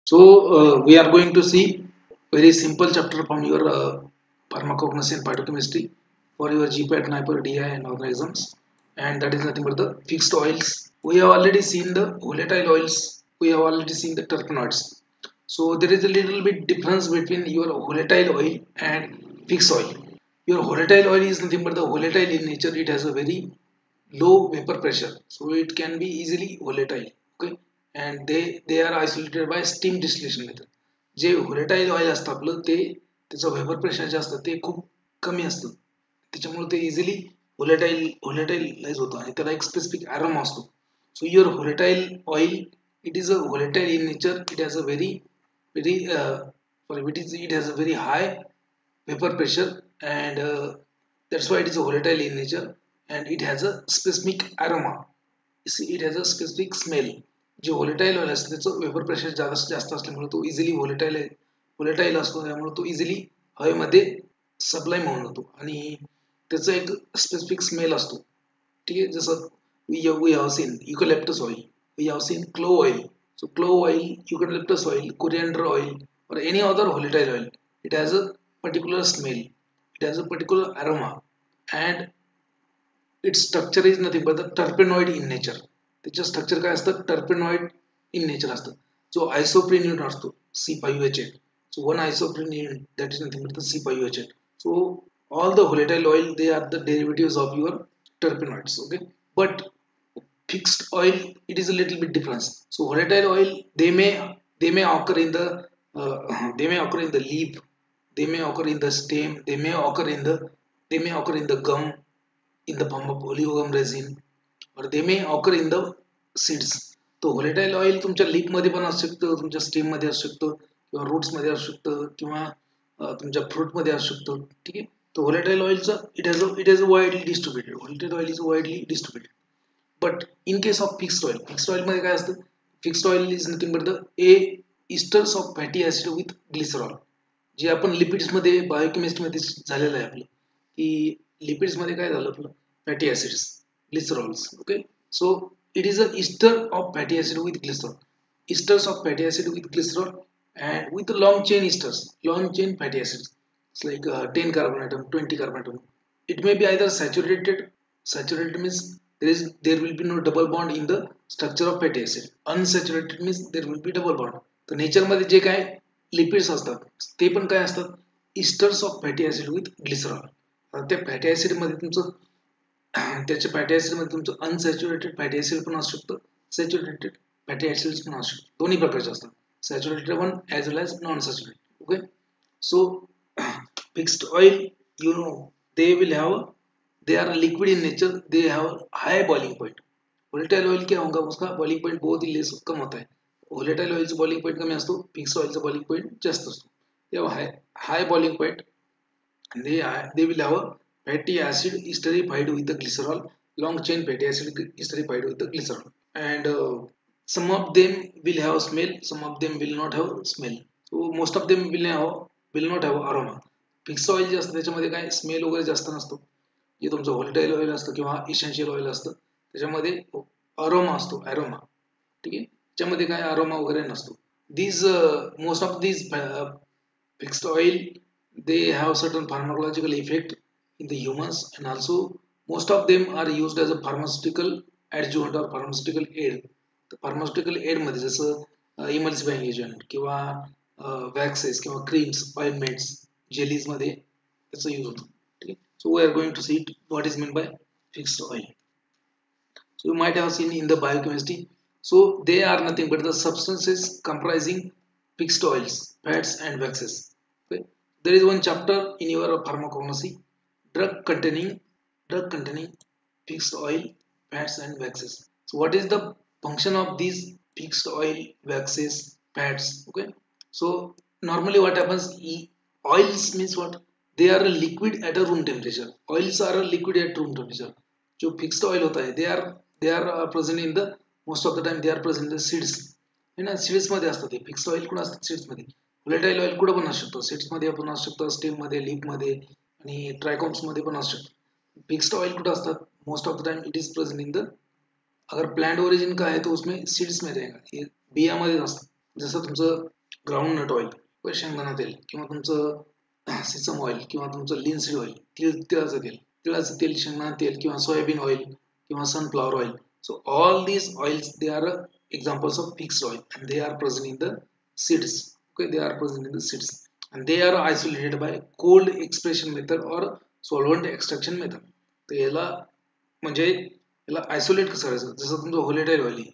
So we are going to see very simple chapter from your pharmacognosy and phytochemistry for your GPAT, NIPER, DI and other exams, and that is nothing but the fixed oils. We have already seen the volatile oils. We have already seen the terpenoids. So there is a little bit difference between your volatile oil and fixed oil. Your volatile oil is nothing but the volatile in nature. It has a very low vapor pressure, so it can be easily volatile. Okay, and they are isolated by steam distillation method. J volatile oil असतं आपलं ते त्याचं vapour pressure जे असतं ते खूप कमी असतं, त्याच्यामुळे ते इझिली व्होलेटाईलाइज होतं आणि त्याला एक स्पेसिफिक अरोमा असतो. So your volatile oil, it is a volatile in nature. It has a very it has a very high vapor pressure, and that's why it is volatile in nature, and it has a specific aroma. It has a specific smell. J volatile oil असतं त्याचं vapour pressure जास्त असल्यामुळे तो easily व्होलेटाईल असतो, त्यामुळे तो easily हवेमध्ये supply होऊन जातो आणि त्याचा एक स्पेसिफिक स्मेल असतो. ठीक आहे, जसं we have seen eucalyptus oil, we have seen clove oil. So clove oil, eucalyptus oil, coriander oil, or any other volatile oil, it has a particular smell, it has a particular aroma, and its structure is nothing but the terpenoid in nature. त्याचं structure काय असतं, टर्पेनॉइड in nature असतं. जो आयसोप्रीन unit असतो C5H8. So one isoprene unit, that is nothing but the C5H8. So all the volatile oil, they are the derivatives of your terpenoids. Okay, but fixed oil, it is a little bit different. So volatile oil, they may occur in the leaf, they may occur in the stem, they may occur in the gum, in the form of oleogum resin, or they may occur in the seeds. तो व्होलेटाईल oil तुमच्या leaf मध्ये पण असू शकतं, तुमच्या stem मध्ये असू शकतं, किंवा रूट्स मध्ये असू शकतं, किंवा तुमच्या फ्रूट मध्ये असू शकतं. ठीक आहे, तो व्होलेटाईल ऑइलचा it is widely distributed. Volatile oil is widely distributed. But in case of fixed oil मध्ये काय असतं, fixed oil is nothing but the esters of fatty acid with glycerol. जे आपण लिपिड्स मध्ये बायोकेमिस्ट्री मध्ये झालेलं आहे आपलं, की लिपिड्स मध्ये काय झालं आपलं, fatty acids, glycerols. Okay, so it is a ester of fatty acid with glycerol. Esters of fatty acid with glycerol, and with long chain esters, long chain fatty acids. It's like 10 carbon atom, 20 carbon atom. It may be either saturated. Saturated means there will be no double bond in the structure of fatty acid. Unsaturated means there will be double bond. तर nature मध्ये जे काय lipids असतात ते पण काय असतात, इस्टर्स of fatty acid with glycerol. त्या fatty acid मध्ये तुमचं त्याच्या फॅटी ऍसिड मध्ये तुमचं अनसॅच्युरेटेड फॅटी ऍसिड पण असू शकतं, सॅच्युरेटेड फॅटी ऍसिड पण असू शकतं. दोन्ही प्रकारचे असतात, saturated one as well as non saturated. Okay, so fixed oil, you know, they are liquid in nature, they have high boiling point. volatile oil क्या होगा, उसका बॉइलिंग पॉइंट बहुत ही लेस कम होता है. volatile oil चा बॉइलिंग पॉइंट कमी असतो, fixed oil चा बॉइलिंग पॉइंट जास्त असतो. तेव्हा high boiling point, they will have a fatty acid esterified with the glycerol, long chain fatty acid esterified with the glycerol, and some of them will have smell, some of them will not have smell. So most of them will not have aroma. Fix oil जे असतं त्याच्यामध्ये काय smell वगैरे जास्त नसतो. जे तुमचं व्होलेटाईल oil असतं किंवा इसेन्शियल ऑइल असतं त्याच्यामध्ये अरोमा असतो, अरोमा. ठीक आहे, त्याच्यामध्ये काय अरोमा वगैरे नसतो. these most of these fixed oil, they have certain pharmacological effect in the humans, and also most of them are used as a pharmaceutical adjuvant or pharmaceutical aid. तर pharmaceutical aid मध्ये जसं emulsifying agent किंवा waxes किंवा creams, ointments, jellies मध्ये त्याचा use होतो. ठीक आहे, so we are going to see what is mean by fixed oil. So you might have seen in the biochemistry. So they are nothing but the substances comprising fixed oils, fats and waxes. Okay? There is one chapter in your pharmacognosy, drug containing fixed oil, fats and waxes. So what is the function of these fixed oil, waxes, fats? Okay, so normally what happens, oils means what, they are a liquid at a room temperature. Oils are a liquid at room temperature. जो fixed oil होता है, they are present in the, most of the time they are present in the seeds. है ना, seeds मध्ये असतात. ते fixed oil कुठे असतात, सीड्स मध्ये. व्होलेटाईल ऑइल कुठे पण असू शकतो, सीड्स मध्ये पण असू शकतो, स्टेम मध्ये, लीफ मध्ये आणि ट्रायकॉम्स मध्ये पण असू शकतो. फिक्स्ड ऑइल कुठे असतात, most of the time it is present in the, अगर प्लांट ओरिजिन का है तो उसमें सीड्स में रहेगा, ये बियामध्ये असतं. जसं तुमचं ग्राउंड नट ऑइल शेंगदाणा तेल किंवा तुमचं सिसम ऑइल किंवा तुमचं लिनसीड ऑइल तिळाचं तेल शेंगदाणा तेल किंवा सोयाबीन ऑइल किंवा sunflower oil. So all these oils they are examples of fixed oil and they are present in the seeds. Okay, they are present in the seeds and they are isolated by cold expression method or solvent extraction method. तर याला म्हणजे याला isolate कसं करायचं, जसं तुमचं व्होलेटाईल oil आहे,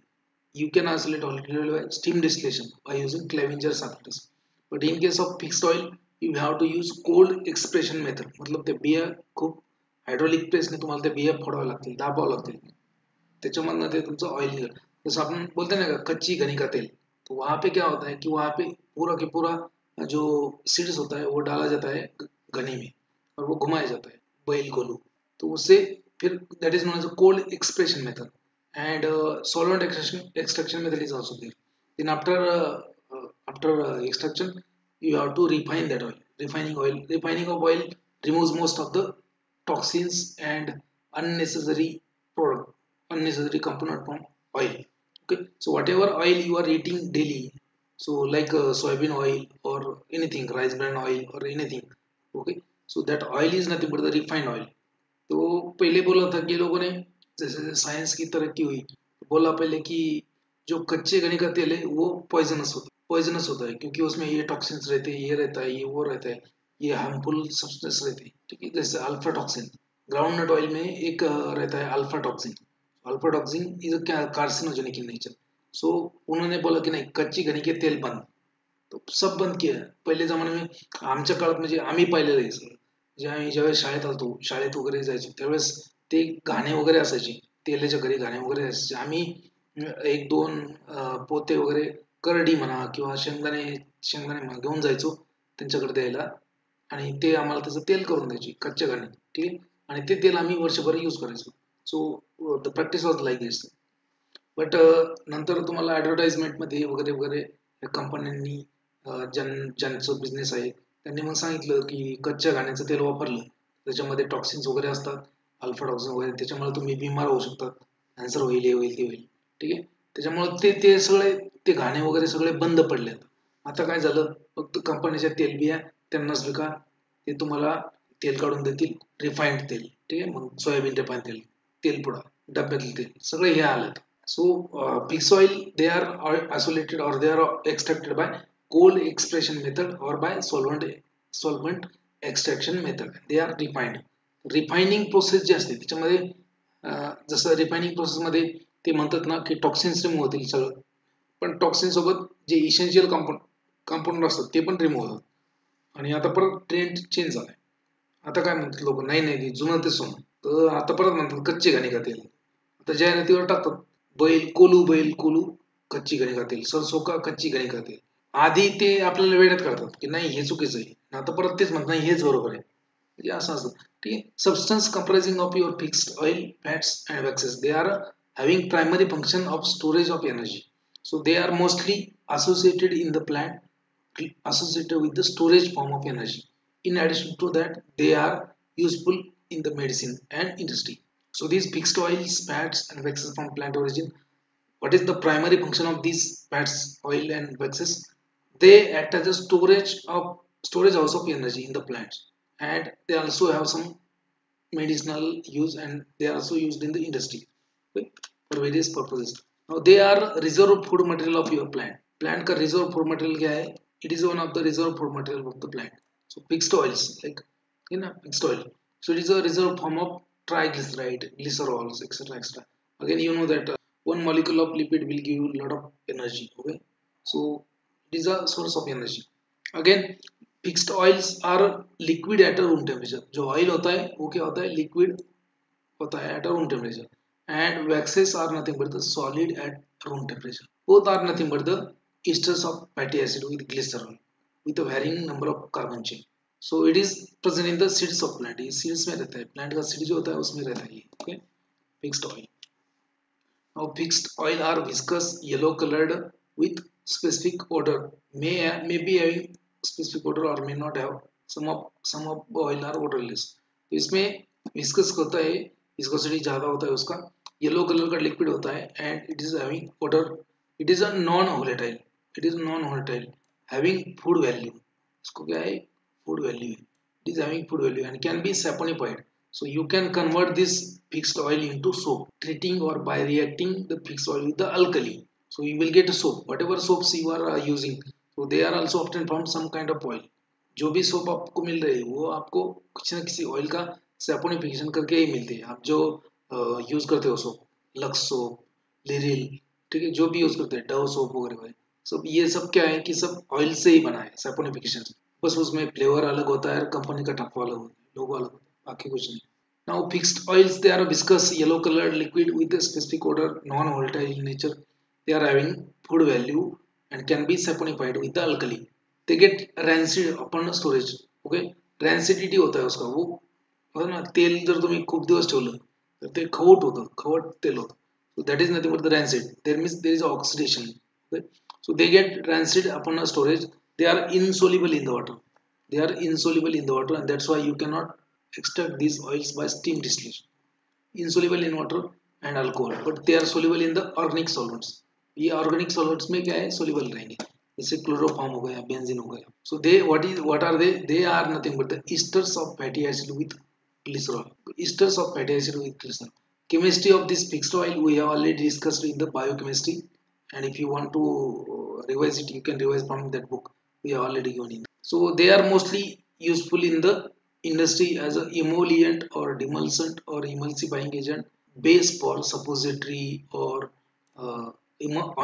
you can isolate volatile oil by steam distillation by using Clevenger's apparatus. But in case of fixed oil, you have to use cold expression method. मतलब ते बिया खूप हायड्रोलिक प्रेसने तुम्हाला त्या बिया फोडाव्या लागतील, दाबावं लागतील, त्याच्यामधनं ते तुमचं ऑइल निघेल. जैसे अपन बोलते हैं ना कच्ची घनी का तेल, तो वहां पे क्या होता है कि वहां पे पूरा के पूरा जो सीड्स होता है वो डाला जाता है घनी में और वो घुमाया जाता है बैल कोलू, तो उससे फिर that is known as a cold expression method and solvent extraction method is also there. Then after extraction you have to refine that oil. Refining of oil removes most of the toxins and unnecessary unnecessary component from oil. Okay, so whatever oil you are eating daily, so like soybean oil or anything, rice bran oil or anything, okay, so that oil is nothing but the refined oil. तो पहले बोला था कि लोगों ने जैसे जैसे science की तरक्की हुई, बोला पहले कि जो कच्चे गन्ने का तेल है वो पॉइजनस होता है क्योंकि उसमें ये टॉक्सिन्स रहते हैं, ये रहता है, ये वो रहता है, ये हार्मफुल सब्सटेंस रहते हैं, ठीक है, जैसे alpha toxin. Ground nut oil में एक रहता है alpha toxin. Alpha toxin is carcinogenic in nature. So उन्होंने बोला की नाही कच्ची गन्ने के तेल बंद, तो सब बंद किया. पहिले जमाने में आमच्या काळात म्हणजे आम्ही पाहिलेलं आहे सगळं, ज्यावेळेस शाळेत आलतो, शाळेत वगैरे जायचो त्यावेळेस ते घाणे वगैरे असायचे, तेलाच्या घरी घाणे वगैरे असायचे. आम्ही एक दोन पोते वगैरे करडी म्हणा किंवा शेंगदाणे घेऊन जायचो त्यांच्याकडे द्यायला आणि ते आम्हाला त्याचं तेल करून द्यायचे कच्च्या घाणे, ठीक आहे, आणि ते तेल आम्ही वर्षभर यूज करायचो. So the practice was like this. But नंतर तुम्हाला ॲडव्हर्टाइजमेंटमध्ये वगैरे वगैरे कंपन्यांनी ज्यांचं बिझनेस आहे त्यांनी मग सांगितलं की कच्च्या घाण्याचं तेल वापरलं त्याच्यामध्ये टॉक्सिन्स वगैरे असतात, अल्फा टॉक्सिन वगैरे, त्याच्यामुळे तुम्ही बिमार होऊ शकतात, कॅन्सर होईल, हे होईल, ते होईल, ठीक आहे. त्याच्यामुळे ते ते सगळे ते घाणे वगैरे सगळे बंद पडलेत. आता काय झालं, फक्त कंपनीच्या तेलबिया त्यांनाच विका, ते तुम्हाला तेल काढून देतील रिफाईंड तेल, ठीक आहे, मग सोयाबीन रिफाईंड तेल, तेलपुडा, डब्यातलं तेल, सगळे हे आलेत. So pig's oil they are isolated or they are extracted by cold expression method or by solvent extraction method. They are refined. Refining process जे असते त्याच्यामध्ये जसं रिफायनिंग प्रोसेस मध्ये ते म्हणतात ना की टॉक्सिन्स रिमूव्ह होतील सगळं, पण टॉक्सिन सोबत जे इसेन्शियल कंपाऊंड असतात ते पण रिमूव्ह होतात. आणि आता परत ट्रेंड चेंज झालाय. आता काय म्हणतात लोक, नाही नाही जुनं ते सोनं, तर आता परत म्हणतात कच्चे घाणे का तेल. आता जाहिरातीवर टाकतात बैल कोलू कच्ची घाणी खातील, सरसो का कच्ची घाणी खातील. आधी ते आपल्याला वेड्यात करतात की नाही हे चुकीचं आहे, आता परत तेच म्हणतात नाही हेच बरोबर आहे, म्हणजे असं असतं, ठीक आहे. Substance comprising of your fixed oil fats and waxes they are having primary function of storage of energy. So they are mostly associated in the plant associated with the storage form of energy. In addition to that, they are useful in the medicine and industry. So these fixed oils, fats and waxes from plant origin, what is the primary function of these fats, oil and waxes? They act as a storage house of energy in the plants, and they also have some medicinal use and they are also used in the industry, okay, for various purposes. Now they are reserve food material of your plant. Plant का reserve food material क्या है? It is one of the reserve food material of the plant. So fixed oils like fixed oil. So it is a reserve form of triglyceride, glycerols, etc. etc. Again, you know that one molecule of lipid will give you a lot of energy. Okay, so it is a source of energy. Again, fixed oils are liquid at a room temperature. जो oil होता है वो क्या होता है? Liquid होता है at a room temperature. And waxes are nothing but the solid at room temperature. Both are nothing but the esters of fatty acid with glycerol with a varying number of carbon chain. So it is present in the seeds of plant. ये seeds में रहता है, plant का seed जो होता है उसमें रहता है ये. Okay, fixed oil. Now fixed oil are viscous, yellow colored with specific odor. May be having specific odor or may not have. Some of oil are odorless. तो इसमें viscous होता है, viscosity ज़्यादा होता है उसका, येलो कलर का liquid होता है and it is having water. It is a non volatile. Having food value, इसको क्या है, फूड वैल्यू है, it is having food value and can be saponified. So you can convert this fixed oil into soap, treating or by reacting the fixed oil with the alkali. So you will get a soap. Whatever soaps you are using, so they are also obtained from some kind of oil. जो भी soap आपको मिल रही है वो आपको कुछ ना किसी ऑयल का सैपोनिफिकेशन करके ही मिलती है. आप जो यूज करते हो सोप, लक्स सोप, लिरिल, ठीक है, जो भी यूज करते हैं, डव सोप वगैरह, सब ये सब क्या है कि सब ऑयल से ही बना है सैपोनिफिकेशन. बस उसमें फ्लेवर अलग होता है, कंपनी का टप्पा अलग होता है, लोगो अलग होता है, बाकी कुछ नहीं. Now fixed oils, they are a viscous yellow colored liquid with a specific odor, non volatile in nature. They are having food value and can be saponified with the alkali. They get rancid upon storage. Okay, rancidity होता है उसका, वो होता ना, तेल जर तुम्ही खूप दिवस ठेवलं तर ते खवट होतं, खवट तेल होतं. So that is nothing but the rancid. There means there is oxidation. Okay, so they get rancid upon a storage. They are insoluble in the water. They are insoluble in the water, and that's why you cannot extract these oils by steam distillation. Insoluble in water and alcohol, but they are soluble in the organic solvents. ये organic solvents में क्या है, soluble रहेंगे, जैसे chloroform हो गया, benzene हो गया. So they what are they are nothing but the esters of fatty acid with glycerol. Esters of fatty acid with glycerol. Chemistry of this fixed oil we have already discussed in the biochemistry, and if you want to revise it, you can revise from that book we have already given in. So they are mostly useful in the industry as a emollient or demulcent or emulsifying agent, base for suppository or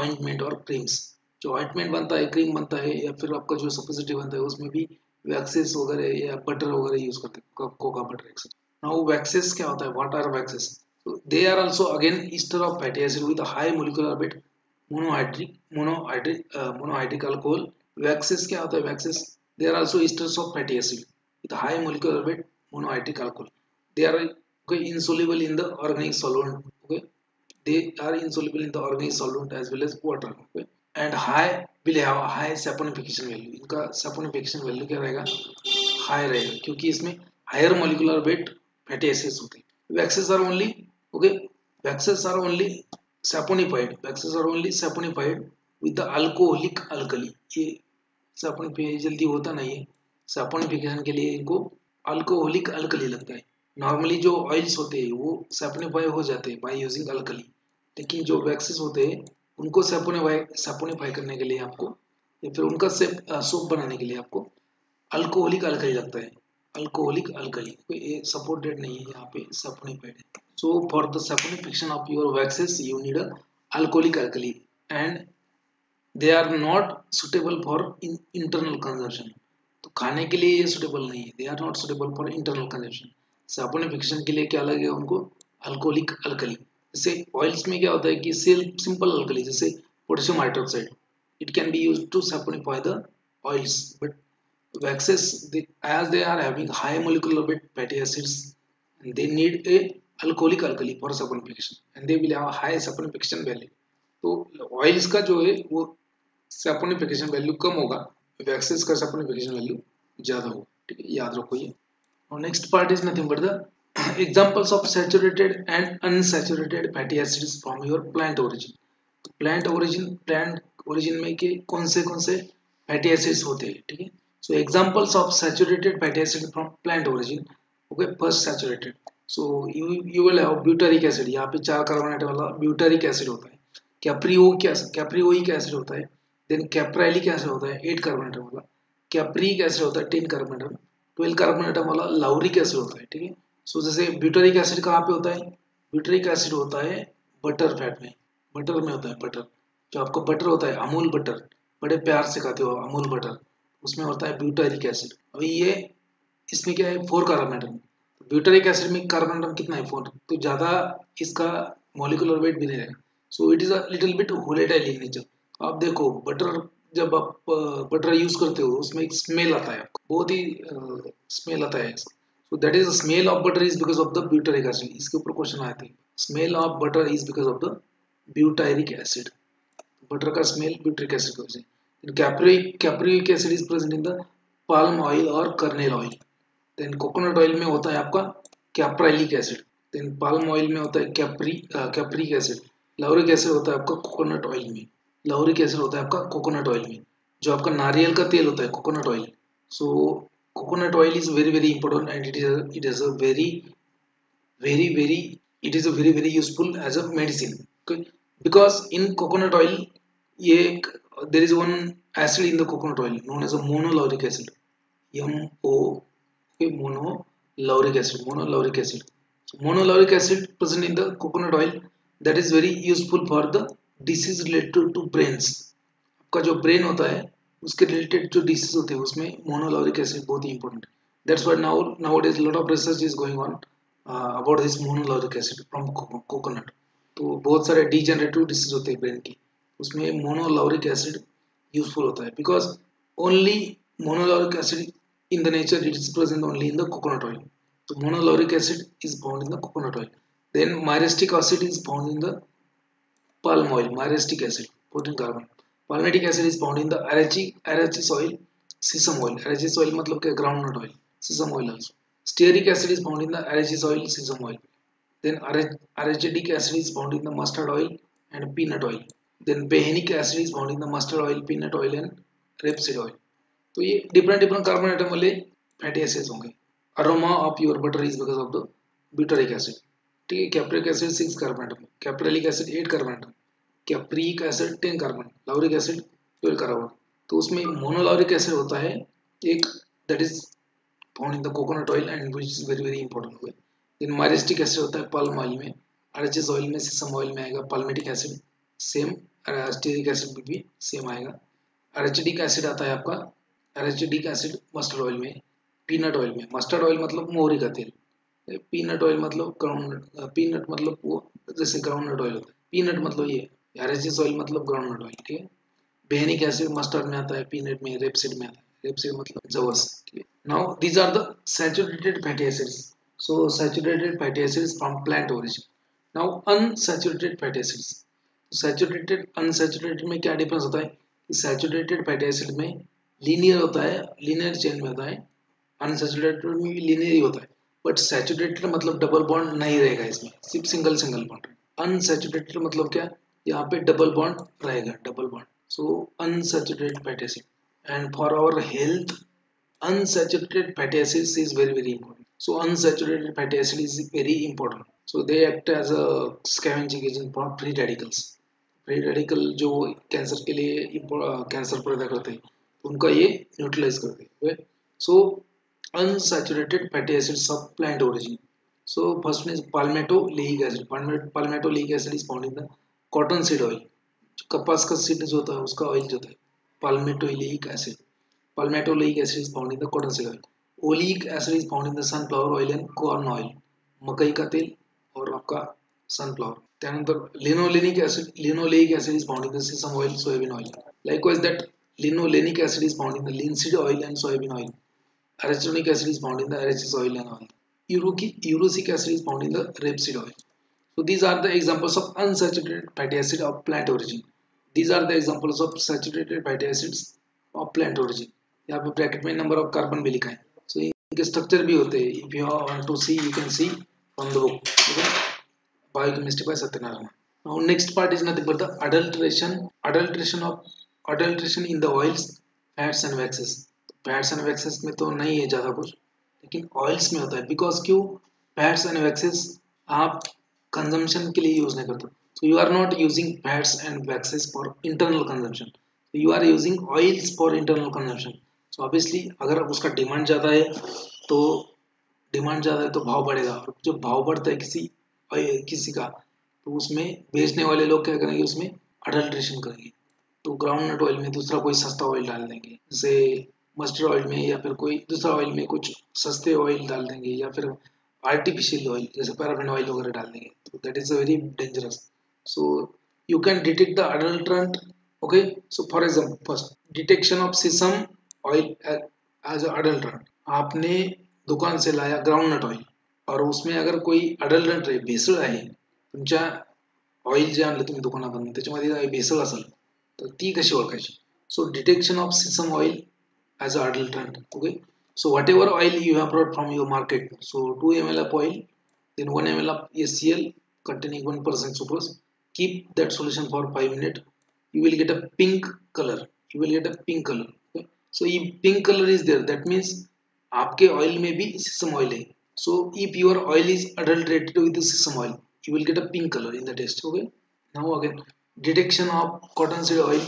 ointment or creams. जो ointment बनता है, cream बनता है, या फिर आपका जो suppository बनता है उसमें भी वैक्सेस वगैरह या बटर वगैरह यूज करते हैं, cocoa butter etcetera. Now waxes क्या होता है, what are waxes? They are also again ester of fatty acid with high molecular weight, monohydric alcohol. Waxes क्या होता है, waxes they are also esters of fatty acid with high molecular weight monohydrate alcohol. They are okay, insoluble in the organic solvent. Okay, they are insoluble in the organic solvent as well as water. Okay, and high will have high saponification value. इनका saponification value क्या रहेगा, high रहेगा, क्योंकि इसमें higher molecular weight fatty acids होते हैं. Waxes are only okay, waxes are only saponified, waxes are only saponified with the alcoholic alkali. ये saponified जल्दी होता नहीं है, सैपोनिफिकेशन के लिए इनको अल्कोहलिक अल्कली लगता है. नॉर्मली जो ऑयल्स होते हैं वो सैपोनिफाई हो जाते हैं बाय यूजिंग अल्कली, लेकिन जो वैक्सेस होते हैं उनको सैपोनिफाई करने के लिए आपको, या फिर उनका सोप बनाने के लिए आपको अल्कोहलिक अल्कली लगता है. अल्कोहलिक अल्कली कोई सपोर्ट डेट नहीं है यहाँ पे, सैपोनिफाइड है. So for the saponification of your waxes you need a alcoholic alkali and they are not suitable for internal consumption. तो खाने के लिए ये सुटेबल नहीं है, they are not suitable for internal consumption. Saponification के लिए क्या लगेगा उनको, अल्कोहलिक अल्कली. जैसे ऑयल्स में क्या होता है कि सिंपल अल्कली, जैसे potassium hydroxide, it can be used to saponify the oils, but waxes as they are having high molecular weight fatty acids, and they need a alcoholic alkali for saponification and they will have a high saponification value. तो oils का जो है वो saponification value कम होगा, waxes का saponification value ज्यादा होगा. ठीक है, याद रखो ये. और next part is nothing but the examples of saturated and unsaturated fatty acids from your plant origin. Plant origin में के कौन से फैटी एसिड्स होते हैं. ठीक है, so examples of saturated fatty acid from plant origin. Okay, first saturated, so you will have butyric acid. यहाँ पे 4 कार्बन एटम वाला butyric acid होता है. कैप्रियोइक एसिड होता है. देन कैप्राइलिक एसिड होता है 8 कार्बन एटम वाला. कैप्रिक एसिड होता है 10 कार्बन एटम. 12 कार्बन एटम वाला लाउरिक एसिड होता है. ठीक है, सो जैसे ब्यूटरिक एसिड कहाँ पे होता है, ब्यूटरिक एसिड होता है बटर फैट में, बटर में होता है. बटर जो आपका बटर होता है, अमूल बटर, बड़े प्यार से खाते हो अमूल बटर, उसमें होता है ब्यूटारिक एसिड. अभी ये इसमें क्या है, 4 कार्बन एटम. ब्यूटारिक एसिड में कार्बन एटम कितना है, 4, तो ज़्यादा इसका मॉलिक्यूलर वेट भी नहीं रहेगा. So it is a little bit volatile in nature. आप देखो बटर, जब आप बटर यूज करते हो उसमें एक स्मेल आता है, आपको बहुत ही स्मेल आता है. सो that is smell of butter is because of the butyric acid. इसके ऊपर क्वेश्चन आए थे, smell of butter is because of the butyric acid. Butter का स्मेल ब्यूटरिक एसिड की वजह से. Caproic acid is present in the palm oil or kernel oil. Then coconut oil में होता है आपका caproilic acid. Then palm oil में होता है capric acid. Lauric acid होता है आपका coconut oil में. Lauric acid होता है आपका coconut oil में. जो आपका नारियल का तेल होता है, coconut oil. So coconut oil is very very important and it is a very it is a very useful as a medicine. Okay, because in coconut oil ये there is one acid in the coconut oil known as a monolauric acid. MO, okay, monolauric acid. So monolauric acid present in the coconut oil that is very useful for the disease related to brains. आपका जो brain होता है उसके related जो disease होते हैं उसमें monolauric acid बहुत ही इंपॉर्टेंट है. That's why now lot of research is going on about this monolauric acid from coconut. तो बहुत सारे डीजेनरेटिव डिसीज होते हैं ब्रेन की, उसमें मोनोलॉरिक एसिड यूजफुल होता है because only monolauric acid in the nature it is present only in the coconut oil. So monolauric acid is found in the coconut oil. Then myristic acid is found in the palm oil. Myristic acid, 14 carbon. Palmitic acid is found in the arachis oil, sesame oil. Arachis oil मतलब क्या, groundnut oil, sesame oil also. Stearic acid is found in the arachis oil, sesame oil. Then arachidic acid is found in the mustard oil and peanut oil. Then behenic acid is found in the mustard oil, peanut oil and rapeseed oil. तो ये different carbon item वाले fatty acids होंगे. Aroma of your butter is because of the butyric acid. ठीक है, capric acid 6 carbon item, caprylic acid 8 carbon item, capric acid 10 carbon, lauric acid 12 carbon. तो उसमें monolauric acid होता है एक, that is found in the coconut oil and which is very important. Then myristic acid होता है palm oil में, arachis oil में, sesame oil में आएगा. Palmitic acid same, stearic acid भी सेम आएगा. अरेचिडिक एसिड आता है आपका, एरेचिडिक एसिड मस्टर्ड ऑयल में, पीनट ऑयल में. मस्टर्ड ऑयल मतलब मोहरी का तेल, पीनट ऑयल मतलब ग्राउंड, पीनट मतलब वो जैसे ग्राउंडनट ऑयल होता है, पीनट मतलब ये, एरेचिस ऑयल मतलब ग्राउंडनट ऑयल. ठीक है, बेनिक एसिड मस्टर्ड में आता है, पीनट में, रेपसीड में आता है, रेपसीड मतलब जवस. ठीक है, now these are the saturated fatty acids. So saturated fatty acids from plant origin. Now unsaturated fatty acids. Saturated unsaturated में क्या डिफरेंस होता है? सैचुरेटेड फैटी एसिड में लीनियर होता है, लीनियर चेन में होता है. अनसैचुरेटेड में भी लीनियर ही होता है, बट सैचुरेटेड मतलब डबल बॉन्ड नहीं रहेगा इसमें, सिर्फ सिंगल सिंगल बॉन्ड. अनसैचुरेटेड मतलब क्या, यहाँ पे डबल बॉन्ड रहेगा, double bond. So unsaturated fatty acid. And for our health unsaturated fatty acids is very important. So unsaturated fatty acid is very important. So they act as a scavenging agent for free radicals. Free radical जो cancer के लिए cancer पैदा करते हैं उनका ये neutralize करते हैं. So unsaturated fatty acids of plant origin. So first one is palmitoleic acid. Palmitoleic acid is found in the cotton seed oil. कपास का सीड जो होता है उसका ऑयल जो होता है, पाल्मेटोलेइक acid. Palmitoleic acid is found in the cottonseed oil. Oleic acid is found in the sunflower oil and corn oil. मकई का तेल और आपका sunflower. त्यानंतर linoleic acid is found in the sesame oil, soybean oil. Likewise, that linolenic acid is found in the linseed oil and soybean oil. Arachidonic acid is found in the arachids oil and oil. Erucic acid is found in the rapeseed oil. So these are the examples of unsaturated fatty acid of plant origin. These are the examples of saturated fatty acids of plant origin. यहाँ पे bracket में number of carbon भी लिखा है. सो इनके structure भी होते हैं. If you want to see you can see from the book. Okay, biochemistry by Satyanarayana. Now next part is nothing but the adulteration in the oils, fats and waxes. Fats and waxes में तो नहीं है ज़्यादा कुछ, लेकिन oils में होता है. बिकॉज क्यों, फैट्स एंड वैक्सेस आप कंजम्पशन के लिए यूज नहीं करते. So you are not using fats and waxes for internal consumption, you are using oils for internal consumption. So obviously अगर उसका डिमांड ज़्यादा है तो भाव बढ़ेगा. और जब भाव बढ़ता है किसी का, तो उसमें बेचने वाले लोग क्या करेंगे, उसमें अडल्ट्रेशन करेंगे. तो ग्राउंड नट ऑयल में दूसरा कोई सस्ता ऑयल डाल देंगे, जैसे मस्टर्ड ऑयल में या फिर कोई दूसरा ऑयल में कुछ सस्ते ऑयल डाल देंगे, या फिर आर्टिफिशियल ऑयल जैसे पैराफिन ऑयल वगैरह डाल देंगे. तो that is very dangerous. So you can detect the adulterant. Okay, so for example, first detection of sesame oil as a adulterant. आपने दुकान से लाया ग्राउंडनट ऑयल और उसमें अगर कोई अडल्टरंट आहे, भेसळ आहे, तुमच्या ऑइल जे आणलं तुम्ही दुकानातून त्याच्यामध्ये भेसळ असेल तर ती कशी ओळखायची. So detection of sesame oil as a adulterant. Okay, so whatever oil you have brought from your market, so 2 ml of oil, then 1 ml of HCl containing 1% sucrose. Keep that solution for 5 minutes. You will get a pink color. you will get a pink color. Okay? So if pink color is there, that means आपके oil में भी sesame oil है. So if your oil is adulterated with the sesame oil, you will get a pink color in the test. Okay. Now again, detection of cottonseed oil,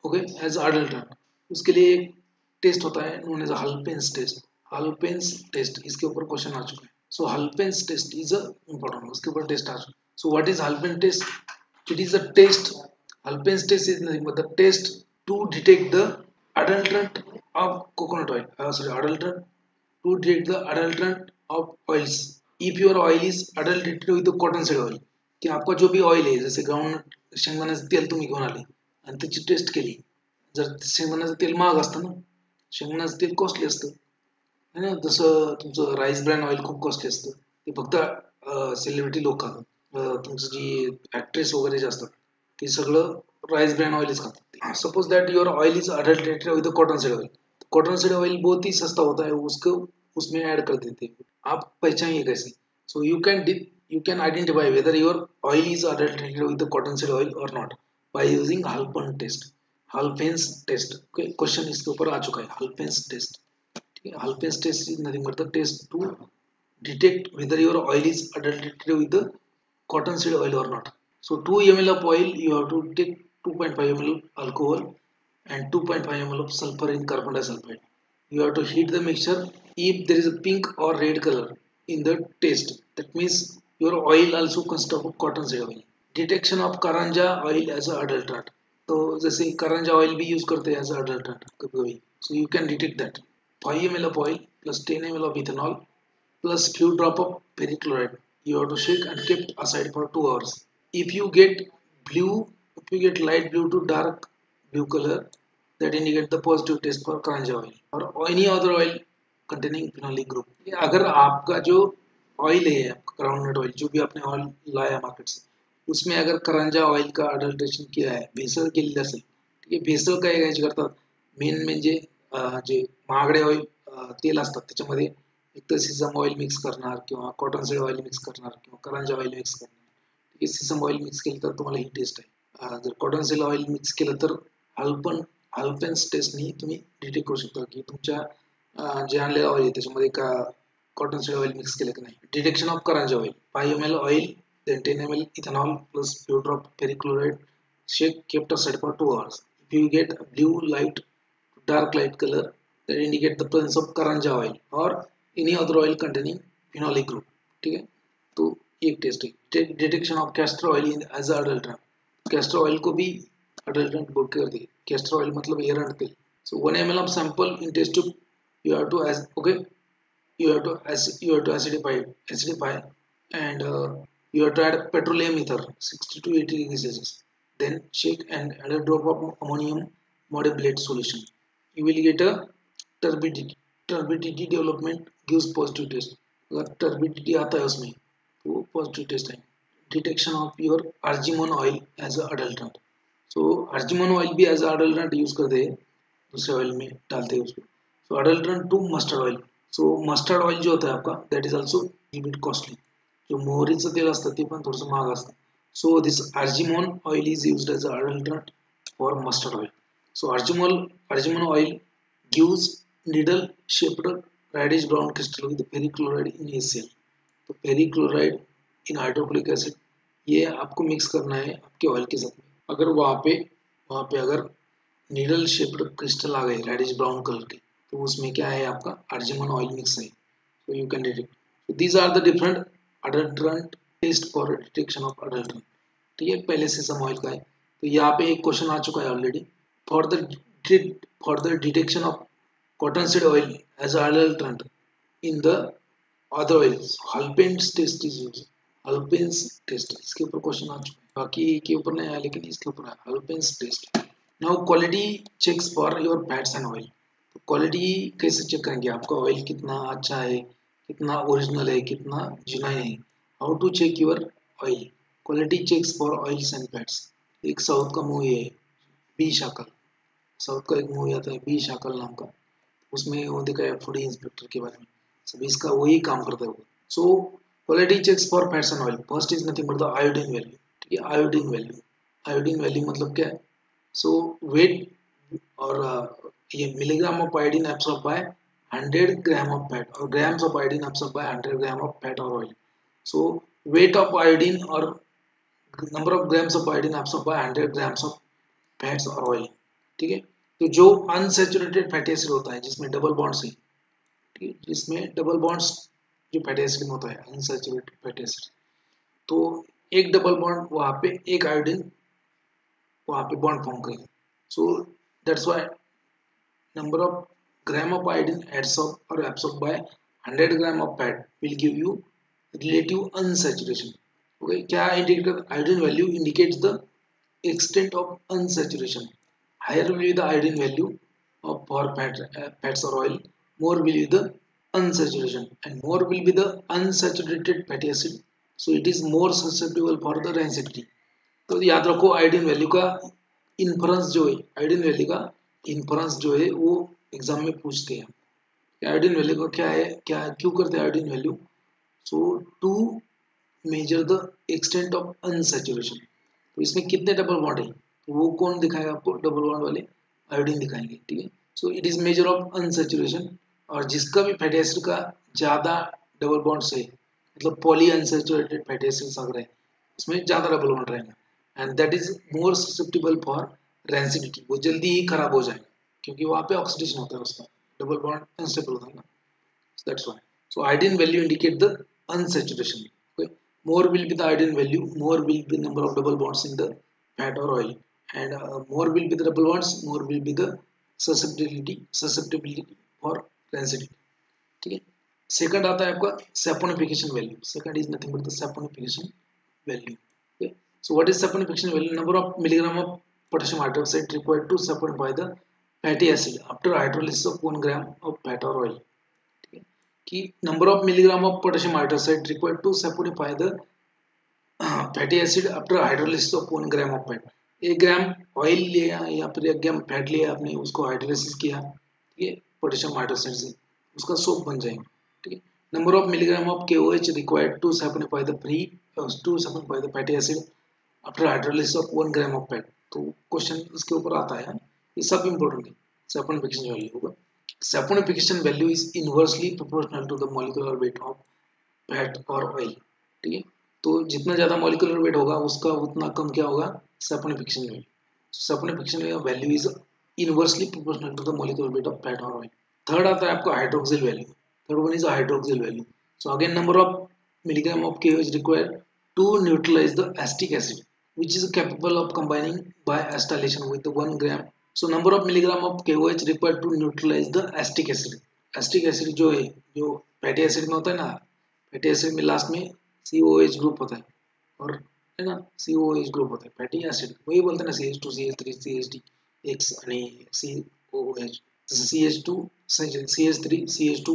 okay, as adulterant. उसके लिए एक test होता है known as Halpin's test. Halpin's test इसके ऊपर question आ चुका है. So Halpin's test is a important. उसके ऊपर टेस्ट आ चुका है. So what is Halpin test? It is a test. Halpin's test is nothing but the test to detect the adulterant of coconut oil. Adulterant to detect the adulterant of oils. If your oil is adulterated with the cottonseed oil, की आपका जो भी oil आहे जसे ground शेंगदाण्याचं तेल तुम्ही घेऊन आले आणि त्याची टेस्ट केली, जर शेंगदाण्याचं तेल महाग असतं ना, शेंगदाण्याचं तेल कॉस्टली असतं है ना, जसं तुमचं राईस ब्रँड ऑइल खूप कॉस्टली असतं, ते फक्त सेलिब्रिटी लोक खातात. तुमचं जी ऍक्ट्रेस वगैरे जे असतात ते सगळं राईस ब्रँड ऑइलच खातात. Suppose that your oil is adulterated with cotton seed oil. Cotton seed oil बहुत ही सस्ता होता है, उसको उसमें ऐड कर देते हैं. आप पहचानिए कैसे. सो you can identify whether your oil is adulterated with the cottonseed oil or not by using Halpin test. Halpin's test. Okay, question इसके ऊपर आ चुका है. Halpin's test. ठीक है. Halpin's test is nothing but the test to detect whether your oil is adulterated with the cottonseed oil or not. So 2 ml of oil, you have to take 2.5 ml alcohol and 2.5 ml of sulfur in carbon disulfide. You have to heat the mixture. If there is a pink or red color in the taste, that means your oil also consists of cottonseed oil. Detection of karanja oil as a adulterant. तो जैसे karanja oil भी use करते हैं as a adulterant कभी-कभी. So you can detect that. 5 ml of oil plus 10 ml of ethanol plus few drop of perchlorate. You have to shake and kept aside for 2 hours. If you get if you get light blue to dark blue color, that indicate the positive test for karanja oil or any other oil containing phenolic group. अगर आपका जो oil है, groundnut oil जो भी आपने oil लाया market से, उसमें अगर करंजा ऑइल का अडल्ट्रेशन किया आहे भेसळ केलेली असेल, ठीक आहे, भेसळ काय काय करतात मेन म्हणजे जे महागडे ऑइल तेल असतात त्याच्यामध्ये एक तर सिसम ऑइल मिक्स करणार किंवा कॉटन सीड ऑइल मिक्स करणार किंवा करंजा ऑइल मिक्स करणार. ठीक आहे, सिसम ऑइल मिक्स केलं तर तुम्हाला ही टेस्ट आहे. जर कॉटन सीड ऑइल मिक्स केलं तर Halpin's टेस्टनी तुम्ही डिटेक्ट करू शकता की तुमच्या जे आणलेलं ऑइल आहे त्याच्यामध्ये का cotton seed oil mix केले की नाही. Detection of karanja oil. 5 ml oil, then 10 ml ethanol plus few drop perchlorate. Shake kept aside for 2 hours. If you get blue light to dark light color, that indicate the presence of karanja oil or any other oil containing phenolic group. ठीक है, तो एक test है. Detection of castor oil as adulterant. Castor oil को भी adulterant बोल कर दिए. कैस्टर ऑयल मतलब एरंड तेल. So 1 ml of sample in test tube, you have to you have to acidify and you have to add petroleum ether 60 to 80 degrees Celsius. Then shake and add a drop of ammonium modulate solution. You will get a turbidity. Turbidity development gives positive test. अगर turbidity आता है उसमें तो positive test है. Detection of your argemone oil as a adulterant. So argemone oil भी as a adulterant use करते हैं, दूसरे ऑयल में डालते हैं उसको. So adulterant to mustard oil. So mustard oil जो होता है आपका that is also bit costly. जो मोहरीचं तेल असतं ते पण थोडंसं महाग असतं. So this argemone oil is used as a adulterant for mustard oil. So argemone oil gives needle shaped reddish brown crystal with perichloride in HCl. तो पेरिक्लोराइड इन हाइड्रोक्लोरिक एसिड ये आपको मिक्स करना है आपके ऑयल के साथ में. अगर वहाँ पे अगर निडल शेप्ड क्रिस्टल आ गए रेडिश ब्राउन कलर के, तो उसमें क्या है आपका आर्जिमोन ऑयल मिक्स है. So you can detect. So these are the different adulterant test for detection of adulterant. ठीक है, पहले से सम ऑयल का है. तो यहाँ पे एक क्वेश्चन आ चुका है already. For the detection of cotton seed oil as adulterant in the other oils Halpin's test is used. Halpin's test इसके ऊपर क्वेश्चन आ चुका है, बाकी के ऊपर नहीं आया लेकिन इसके ऊपर है Halpin's test. Now quality checks for your fats and oil. Quality कैसे चेक करेंगे आपका ऑयल कितना अच्छा है, कितना ओरिजिनल है, कितना जिनाइन है. How to check your oil. Quality checks for oils and fats. एक साउथ का मूवी है बी शाकल. साउथ का एक मूवी आता है बी शाकल नाम का, उसमें वो दिखाया फूड इंस्पेक्टर के बारे में. सब इसका वही काम करता है वो. So quality checks for fats and oil. First is nothing but the iodine value. ठीक है, आयोडीन वैल्यू. आयोडीन वैल्यू मतलब क्या है. सो वेट और ये milligram of iodine absorb by 100 gram of fat और grams of iodine absorb by 100 gram of fat और oil. So weight of iodine or number of grams of iodine absorbed by 100 grams of fats or oil. ठीक है. तो जो unsaturated fatty acid होता है जिसमें double bonds है, ठीक है, जिसमें डबल बॉन्ड्स जो फैटी एसिड में होता है अनसेचुरेटेड फैटी एसिड, तो एक डबल बॉन्ड वहाँ पे एक आयोडीन वहाँ पे बॉन्ड फॉर्म करेगा. So that's why number of gram of iodine adsorbed or absorbed by 100 gram of fat will give you relative unsaturation. Okay, क्या indicator iodine value indicates the extent of unsaturation. Higher will be the iodine value of for fats or oil, more will be the unsaturation, and more will be the unsaturated fatty acid. So it is more susceptible for the rancidity. तो याद रखो iodine value का inference जो है, iodine value का inference जो है वो एग्जाम में पूछते हैं. आयोडीन वैल्यू का क्या है, क्या क्यों करते हैं iodine value? So to measure the extent of unsaturation. तो इसमें कितने डबल बॉन्ड है, तो वो कौन दिखाएगा आपको? डबल बॉन्ड वाले आयोडीन दिखाएंगे. ठीक है. So it is measure of unsaturation. और जिसका भी फैटी एसिड का ज़्यादा डबल बॉन्ड्स है, मतलब पॉली अनसैचुरेटेड फैटी एसिड्स अगर है उसमें ज़्यादा डबल बॉन्ड रहेगा, and that is more susceptible for rancidity. वो जल्दी ही खराब हो जाएगा क्योंकि वहाँ पे ऑक्सीडेशन होता है, उसका डबल बॉन्ड अनस्टेबल होता है ना. That's why. So iodine value indicate the unsaturation. Okay. More will be the iodine value, more will be number of double bonds in the fat और oil, and more will be the double bonds, more will be the susceptibility for rancidity. ठीक है. Second आता है आपका saponification value. Second is nothing but the saponification value. Okay. So what is saponification value? Number of milligram of potassium hydroxide required to saponify the fatty acid after hydrolysis of 1 gram of fat or oil. ठीक है. कि number of milligram of potassium hydroxide required to saponify the fatty acid after hydrolysis of 1 gram of fat. 1 gram oil लिया या फिर 1 ग्राम fat लिया आपने, उसको hydrolysis किया, ठीक है, पोटेशियम हाइड्रोक्साइड से, उसका सोप बन जाएगा. ठीक है. Number of milligram of KOH required to saponify the fatty acid after hydrolysis of 1 gram of fat. तो क्वेश्चन इसके ऊपर आता है, ये सब इंपॉर्टेंट है. सैपोनिफिकेशन वैल्यू होगा. Saponification value is inversely proportional to the molecular weight of fat और ऑयल. ठीक है. तो जितना ज़्यादा मॉलिक्यूलर वेट होगा उसका उतना कम क्या होगा? Saponification value. Saponification value is inversely proportional to the molecular weight of fat और ऑयल. थर्ड आता है आपका hydroxyl value. Third one is hydroxyl value. So again number of milligram of KOH required to neutralize the acetic acid, which is capable of combining by acetylation with the 1 gram. So number of milligram of KOH required to neutralize the acetic acid. acetic acid जो है, जो fatty acid में होता है ना, fatty acid में last में COH group होता है, और है ना COH ग्रुप होता है फैटी एसिड, वही बोलते हैं ना CH2 CH3 CHD X आणि COH. CH2 CH3 CH2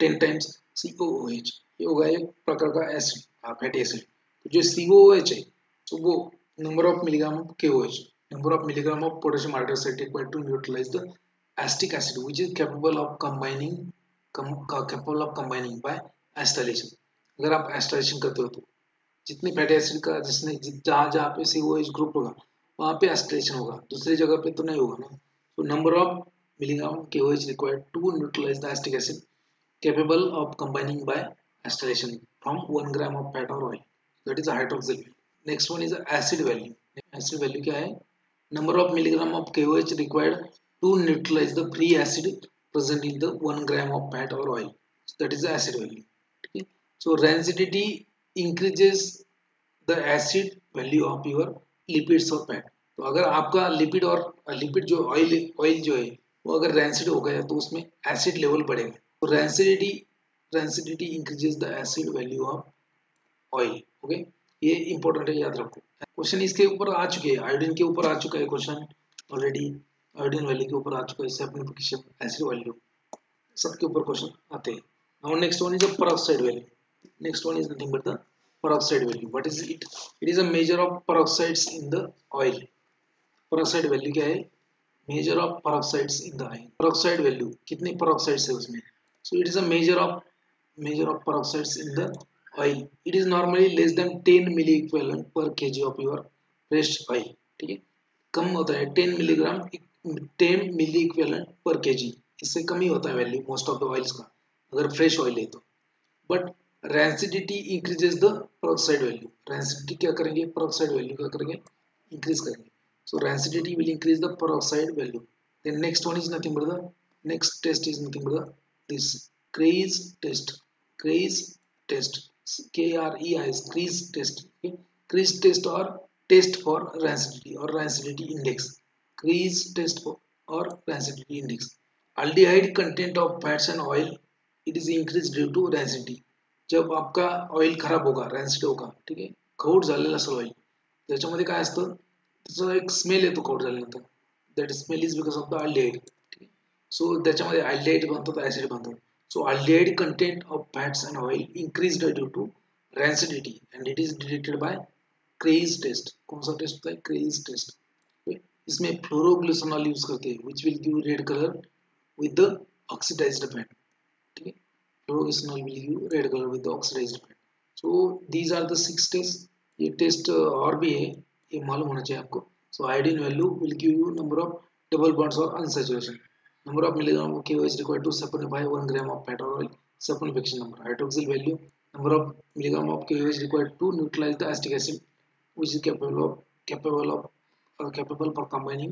10 times COOH, ये होगा एक प्रकार का एसिड, फैटी एसिड. तो जो COOH है, तो वो number of milligram of KOH, number of milligram of potassium hydroxide required to neutralise the acetic acid which is capable of combining by acetylation. अगर आप एस्टाइलेशन करते हो तो जितने फैटी एसिड का जिसने जहाँ जहाँ पे COH ग्रुप होगा वहाँ पे एस्टाइलेशन होगा, दूसरी जगह पे तो नहीं होगा ना. तो number of milligram KOH required to neutralise the acetic acid capable of combining by acetylation from 1 gram of fat or oil. That is a hydroxyl. Next one is acid value. Acid value क्या है? Number of milligram of KOH required to neutralize the free acid present in the 1 gram of fat or oil. So that is the acid value. Okay. So rancidity increases the acid value of your lipids or fat. तो अगर आपका lipid जो oil जो है वो अगर rancid हो गया तो उसमें एसिड लेवल बढ़ेगा. तो rancidity increases the acid value of oil. Okay. ये इंपॉर्टेंट है, याद रखो. क्वेश्चन इसके ऊपर आ चुके हैं, आयोडीन के ऊपर आ चुका है क्वेश्चन ऑलरेडी, आयोडीन वैल्यू के ऊपर आ चुका है, सैपोनिफिकेशन, एसिड वैल्यू, सबके ऊपर क्वेश्चन आते हैं. Now next one is a peroxide value. Next one is nothing but the peroxide value. What is it? It is a measure of peroxides in the oil. peroxide value क्या है? measure of peroxides in the oil. peroxide value कितने peroxides है उसमें? So it is a measure of peroxides in the oil. It is normally less than 10 milliequivalent per kg of your fresh oil. ठीक है, कम होता है 10 milligram 10 milliequivalent per KG, इससे कम ही होता है value most of the oils का अगर फ्रेश ऑयल है तो। But rancidity increases the peroxide value, rancidity क्या करेंगे, peroxide वैल्यू क्या करेंगे, इंक्रीज करेंगे। So rancidity will increase the peroxide value. Then next one is nothing but the next test is nothing but the this Kreis test, Kreis test, KREI, Kreis test, Kreis test और test for rancidity और rancidity index, Kreis test और rancidity index. Aldehyde content of fats and oil it is increase due to rancidity. जब आपका oil खराब होगा, रॅन्सिड होगा, ठीक आहे, खवट झालेलं असेल ऑइल, त्याच्यामध्ये काय असतं, त्याचा एक स्मेल येतो खवट झाल्यानंतर, that smell is because of the aldehyde, ठीक आहे. सो त्याच्यामध्ये अल्डिहाइड बनतात, ऍसिड बनतात. So aldehyde content of fats and oil increase due to rancidity and it is detected by Kreis test. कौन सा टेस्ट होता है, क्रेज टेस्ट. इसमें फ्लोरोग्लिसरॉल यूज करते हैं which will give red colour with the oxidised fat, ठीक है. Phloroglucinol will give red colour with the oxidised fat. So these are the 6 test. ये टेस्ट और भी है, ये मालूम होना चाहिए आपको. So iodine value will give you number of double bonds और unsaturation, number of milligram of KOH required to saponify 1 gram of fat or oil, saponification number. Hydroxyl value, number of milligram of KOH required to neutralize the acetic acid which is capable for combining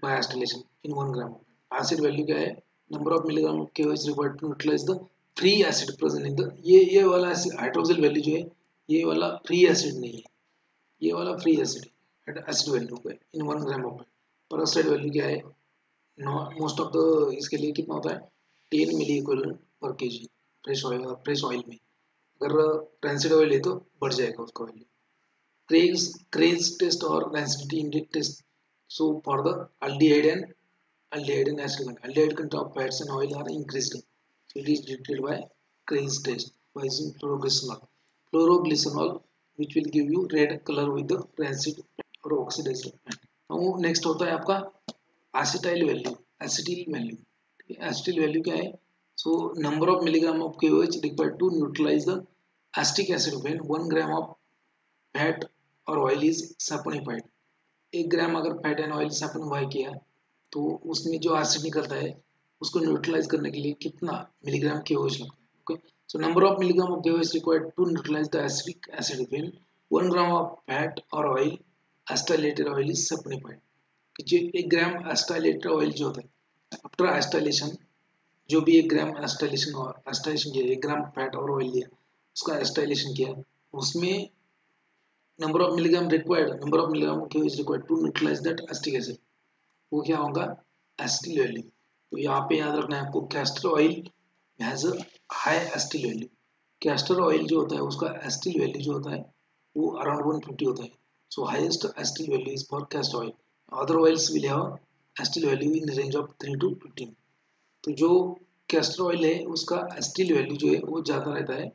by acetylation in 1 gram. Acid value क्या है, number of milligram of KOH required to neutralize the free acid present in the, ये वाला hydroxyl value जो है, ये वाला free acid नहीं है, ये वाला फ्री एसिड है, एसिड वैल्यू है इन 1 ग्राम ऑफ. पेरोक्साइड वैल्यू क्या है, मोस्ट ऑफ द इसके लिए कितना होता है, 10 milliequivalent per KG fresh oil में. अगर रैंसिड ऑयल है तो बढ़ जाएगा उसका वैल्यू. क्रेज टेस्ट और rancidity index test. So for the aldehyde and acid, aldehyde content of fats and oil are increased, so it is detected by craze test by using fluoroglycerol which will give you red color with the rancid or oxidized fat. now next होता है आपका acetyl value, acetyl value. acetyl value क्या है, so number of milligram of KOH required to neutralize the acetic acid when 1 gram of fat और oil is सैपोनिफाइड. 1 ग्राम अगर fat and oil saponify किया तो उसमें जो एसिड निकलता है उसको न्यूट्रलाइज करने के लिए कितना मिलीग्राम KOH लगता है. Okay, so number of milligram of KOH required to neutralise the acidic acid when 1 gram of fat और oil acetylated oil is saponified. जो 1 ग्राम एस्टाइलेटेड ऑयल जो होता है आफ्टर एस्टाइलेशन, जो भी 1 ग्राम एस्टाइलेशन किया, 1 ग्राम फैट और ऑयल लिया, उसका एस्टाइलेशन किया, उसमें number of milligram required, number of milligram of KOH required to neutralize that acetic acid, वो क्या होगा, acetyl value. तो यहाँ पे याद रखना है आपको, castor oil has a high acetyl value. Castor oil जो होता है उसका acetyl value जो होता है वो अराउंड 150 होता है. सो highest acetyl value is for castor oil. Other oils will have acetyl value in the range of 3 to 15. तो जो कैस्टर ऑयल है उसका acetyl value जो है वो ज़्यादा रहता है,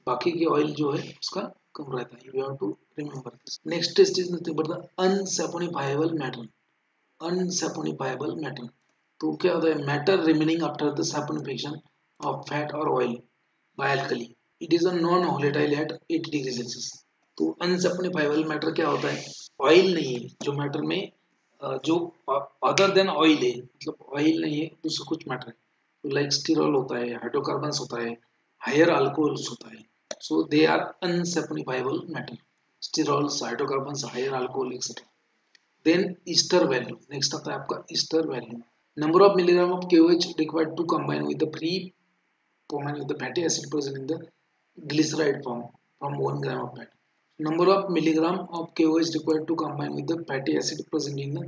बाकी के ऑयल जो है उसका कम रहता है. You have to remember this. Next test is nothing but the unsaponifiable matter. Unsaponifiable matter. तो क्या होता है, matter remaining after the saponification of fat or oil by alkali. It is a non-volatile at 80 degree Celsius. तो unsaponifiable matter क्या होता है, oil नहीं है जो मैटर में, जो अदर देन ऑयल है, मतलब ऑयल नहीं है, दूसरा कुछ मैटर है. तो लाइक स्टीरॉल होता है, हाइड्रोकार्बन्स होता है, हायर अल्कोहल्स होता है. So they are unsaponifiable matter. Sterols, hydrocarbons, higher alcohol, etc. Then ester value. Next आता है आपका ester value. Number of milligram of KOH required to combine with the fatty acid present in the glyceride form from 1 gram of fat. Number of milligram of KOH required to combine with the fatty acid present in the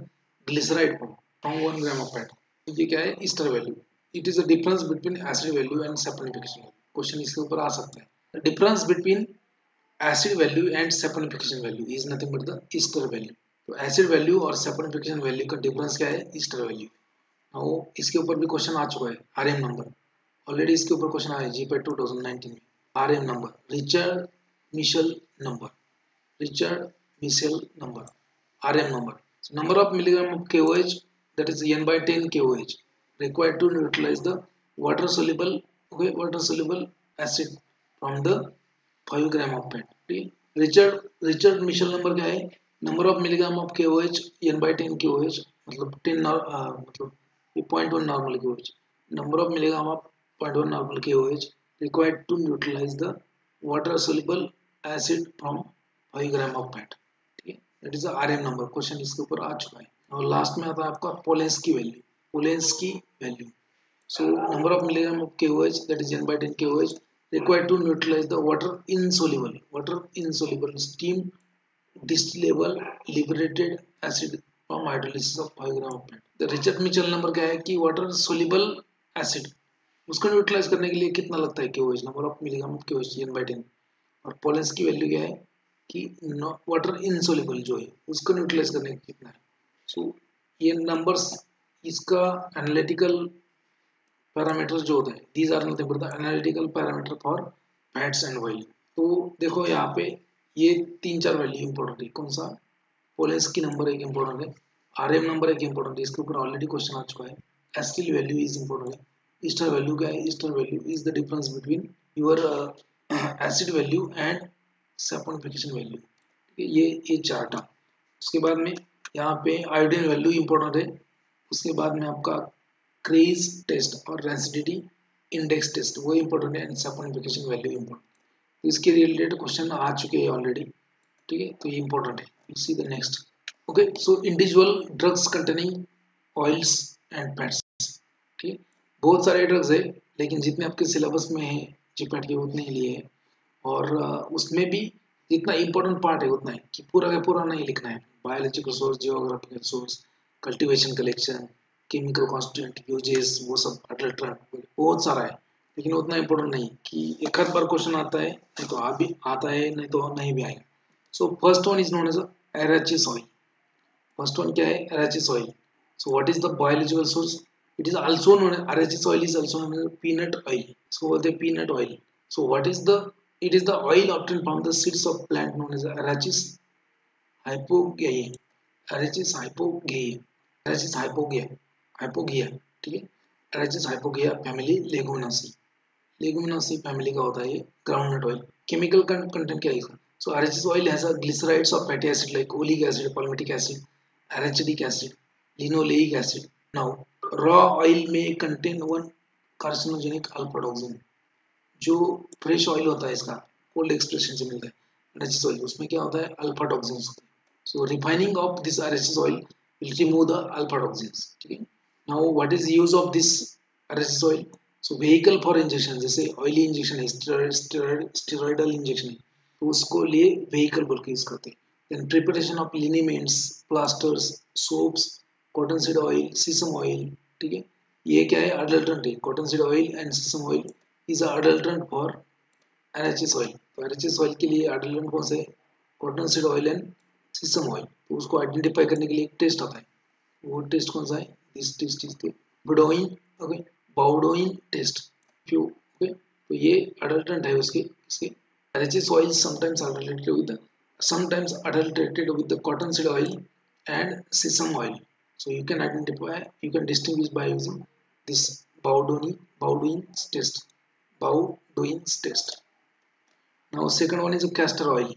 glyceride form from 1 gram of fat. ये क्या है, ester value. It is a difference between acid value and saponification value. Question इसके ऊपर आ सकता है. The difference between acid value and saponification value is nothing but the ester value. तो acid value और saponification value का difference क्या है, ester value. now इसके ऊपर भी क्वेश्चन आ चुका है, RM नंबर ऑलरेडी इसके ऊपर क्वेश्चन आया GPAT 2019 में. RM number, Reichert Meissl number, Reichert Meissl number, RM number. So number of milligram of KOH, that is n by 10 KOH required to neutralize the water soluble acid from the 5 gram of fat. Reichert Meissl number क्या है, number of milligram of KOH n by 10 KOH, मतलब 10 मतलब ये 0.1 normal KOH, number of milligram of 0.1 normal KOH required to neutralize the water soluble acid from 5 gram of fat. ठीक है, that is RM number, question इसके ऊपर आ चुका है। और लास्ट में आता है आपका पोलेंस की वैल्यू, पोलेंस की value. So number of milligram of KOH, that is N/10 KOH required to neutralize the water insoluble steam distillable liberated acid from hydrolysis of 5 gram of fat. The Richard Mitchell number क्या है कि water soluble acid उसको neutralise करने के लिए कितना लगता है KOH, number of milligram of KOH N/10। और पोलेंस की वैल्यू क्या है कि वाटर इनसोल्यूबल जो है उसको न्यूट्रलाइज करने का कितना है। सो ये नंबर्स, इसका एनालिटिकल पैरामीटर्स जो होते हैं, these are nothing but the analytical parameter for fats and oil. तो देखो यहाँ पे ये 3-4 वैल्यू इंपॉर्टेंट है। कौन सा? पोलेंस की नंबर एक इंपॉर्टेंट है, RM नंबर एक इंपॉर्टेंट है, इसके ऊपर ऑलरेडी क्वेश्चन आ चुका है। एसिटिल वैल्यू इज इंपॉर्टेंट है। ईस्टर वैल्यू क्या है? Easter value is the difference between your acid value and saponification value. ठीक है, ये चार टर्म। उसके बाद में यहाँ पे आयोडीन वैल्यू इंपॉर्टेंट है। उसके बाद में आपका क्रेज टेस्ट और रेसिडिटी इंडेक्स टेस्ट वो इंपॉर्टेंट है, एंड सैपोनिफिकेशन वैल्यू इंपॉर्टेंट। तो इसके रिलेटेड क्वेश्चन आ चुके हैं ऑलरेडी। ठीक है, तो ये इंपॉर्टेंट है। You see the next. Okay, so individual drugs containing oils and fats. ठीक है, बहुत सारे ड्रग्स है, लेकिन जितने आपके सिलेबस में है जीपैट के उतने ही लिए है। और उसमें भी जितना इंपॉर्टेंट पार्ट है उतना है कि पूरा का पूरा नहीं लिखना है। Biological source, geographical source, cultivation collection, chemical constituent uses, वो सब अडल्ट्रेंट बहुत सारा है, लेकिन उतना इंपॉर्टेंट नहीं कि एक आध बार क्वेश्चन आता है, नहीं तो आ भी आता है, नहीं तो नहीं भी आएगा। So first one is known as arachis oil. First one क्या है? Arachis oil. So what is the biological source? It is also known as arachis oil is also known as peanut oil. So बोलते हैं peanut oil. So what is the? It is the oil obtained from the seeds of plant known as Arachis hypogea. Arachis hypogea. Arachis hypogea. Hypogea. ठीक है, Arachis hypogea family लेगुमिनासी। लेगुमिनासी family का होता है ये groundnut oil. Chemical content क्या है इसका? So arachis oil has a glycerides of fatty acid like oleic acid, palmitic acid, arachidic acid, linoleic acid. Now raw oil में contain one carcinogenic alpha toxin. जो fresh oil होता है इसका cold expression से मिलता है अरेचिस ऑयल, उसमें क्या होता है? अल्फा टॉक्सिन्स होते हैं। So refining of this arachis oil will remove the alpha toxins. ठीक है, now what is use of this arachis oil? So vehicle for injection, जैसे ऑयली इंजेक्शन है, स्टेरॉइडल इंजेक्शन है, तो उसको लिए व्हीकल बोल के यूज करते हैं। Then preparation of liniments, plasters, soaps, cotton seed oil, sesame oil. ठीक है, ये क्या है? अडल्ट्रेंट है। Cotton seed oil and sesame oil is adulterant for arachis oil. तो एराचिस ऑयल के लिए अडल्ट्रेंट कौन से? Cotton seed oil and sesame oil. तो उसको आइडेंटिफाई करने के लिए एक टेस्ट आता है, वो टेस्ट कौन सा है? This test is the Baudouin. Okay, Baudouin test. Few okay, तो ये अडल्ट्रेंट है उसके इसके। Arachis oil sometimes adulterated with the cotton seed oil and sesame oil. So you can identify, you can distinguish by using this Bowdoin's test. Bowdoin's test. Now second one is castor oil.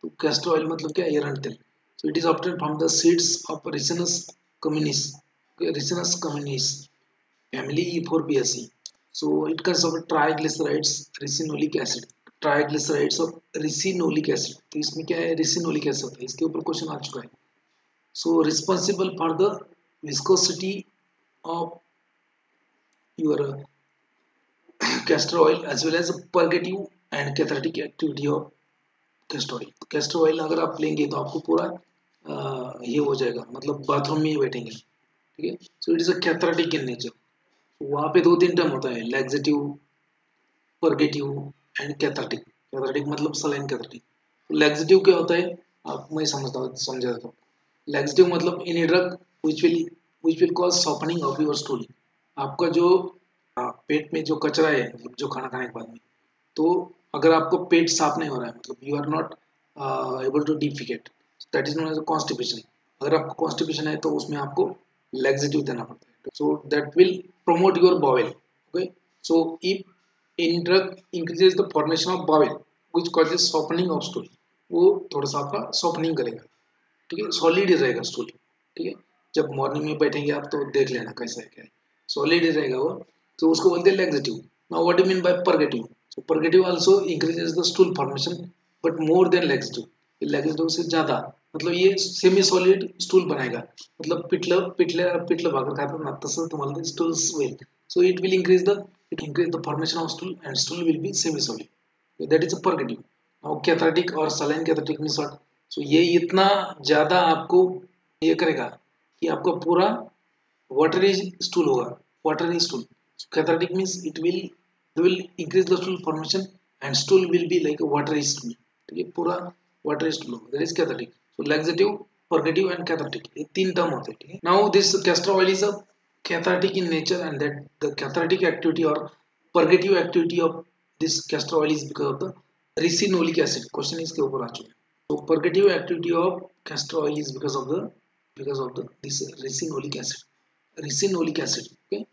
तो castor oil मतलब क्या? एरंड तेल। So it is obtained from the seeds of Ricinus communis. Okay, Ricinus communis family E4PSE. So it consists of triglycerides, ricinoleic acid. Triglycerides और ricinoleic acid. तो इसमें क्या है? Ricinoleic acid होता है, इसके ऊपर क्वेश्चन आ चुका है। So responsible for the viscosity of your castor oil as well as purgative and cathartic activity of castor oil। castor oil अगर आप लेंगे तो आपको पूरा ये हो जाएगा, मतलब बाथरूम में ही बैठेंगे। ठीक है, so it is a cathartic in nature. वहाँ पे 2-3 टर्म होता है, laxative, purgative and cathartic. Cathartic मतलब सलाइन कैथारेटिक। लैक्सेटिव क्या होता है? आप मैं समझा देता हूँ। लैक्सेटिव मतलब any drug which will cause softening of your stool। आपका जो पेट में जो कचरा है, मतलब जो खाना खाने के बाद में, तो अगर आपको पेट साफ नहीं हो रहा है, मतलब you are not able to defecate, that is known as constipation. अगर आपको कॉन्स्टिपेशन है तो उसमें आपको लैक्सेटिव देना पड़ता है, so that will promote your bowel. Okay, so if in drug increases the formation of bowel which causes softening of stool, वो थोड़ा सा आपका सॉफ्टनिंग करेगा। ठीक है, सॉलिड रहेगा स्टूल। ठीक है, जब मॉर्निंग में बैठेंगे आप तो देख लेना कैसा है क्या है, सॉलिड ही रहेगा वो, तो उसको बोलते हैं laxative. Now what do mean by purgative? So purgative also increases the stool formation but more than laxative, laxative से ज्यादा, मतलब ये सेमी सॉलिड स्टूल बनाएगा, मतलब पिठलं पिठलं पिठलं भाकर खातात ना तसं तुम्हाला ते स्टूल्स होईल. So it increase the formation of stool and stool will be semi solid, that is a purgative. now cathartic और saline cathartic में sort, so ये इतना ज्यादा आपको ये करेगा कि आपका पूरा watery stool होगा, watery stool. So cathartic means it will increase the stool formation and stool will be like a watery stool, ठीक है, पूरा watery stool होगा, that is cathartic. So laxative, purgative and cathartic ये तीन term होते हैं, ठीक है. Now this castor oil is a cathartic in nature and that the cathartic activity or purgative activity of this castor oil is because of the resinolic acid. Question इसके ऊपर आ चुका है. So purgative activity of castor oil is because of the this resinolic acid. Resinolic acid. Okay.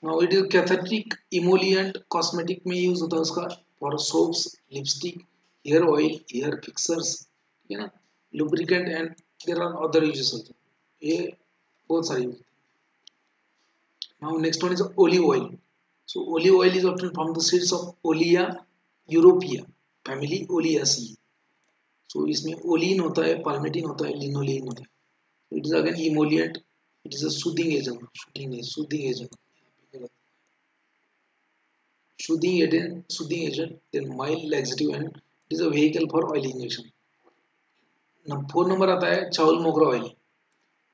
Now it is cathartic emollient cosmetic में use होता है उसका for soaps, lipstick, hair oil, hair fixers, ठीक है ना, lubricant and there are other uses also. ये बहुत सारी use. Now next one is olive oil. So olive oil is obtained from the seeds of Olea europaea, family Oleaceae. So इसमें Olin होता है, पाल्मेटिन होता है, लिनोलेन होता है. It is again emollient. It is a soothing agent. Soothing agent. Then mild laxative and it is a vehicle for oil injection. Now 4 number आता है चावल मोगरा oil.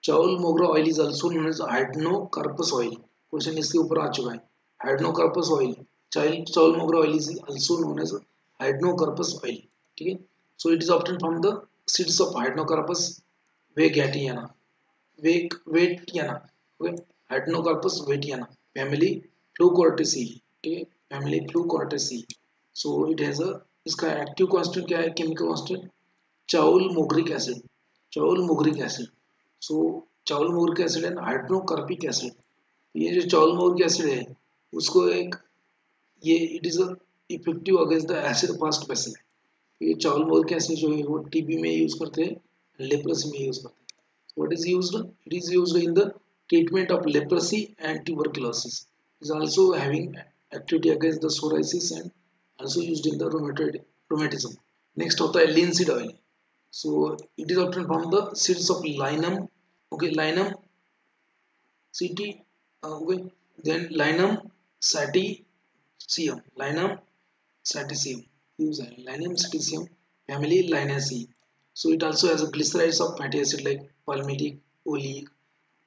Chaulmoogra oil is also known as hydrocarpus oil. Question इसके ऊपर आ चुका है. Hydrocarpus oil, chaulmoogra oil is also known as hydrocarpus oil, ठीक है. So it is obtain from the seeds of hydrocarpus wightiana, wightiana, okay, hydrocarpus wightiana, family flacourtiaceae, ठीक है, family flacourtiaceae. So it has a, इसका active constant क्या है, chemical constant चावल मोगरिक acid, चावल मोगरिक acid. सो चावल मोगरिक एसिड एंड हाइड्रोकार्बिक एसिड, ये जो चावल मोगरिक एसिड है उसको एक ये it is effective against the acid fast BECIL. ये चावल मोगरिक एसिड जो है वो टीबी में यूज करते हैं, लेप्रोसी में यूज करते हैं. What is used? It is used in the treatment of leprosy and tuberculosis. Is also having activity against the psoriasis and also used in the rheumatism. Next होता है linseed oil. So it is obtained from the seeds of linum, okay, linum ct, okay, then linum saticum use linum saticum, family Linaceae. So it also has a glycerides of fatty acid like palmitic, oleic,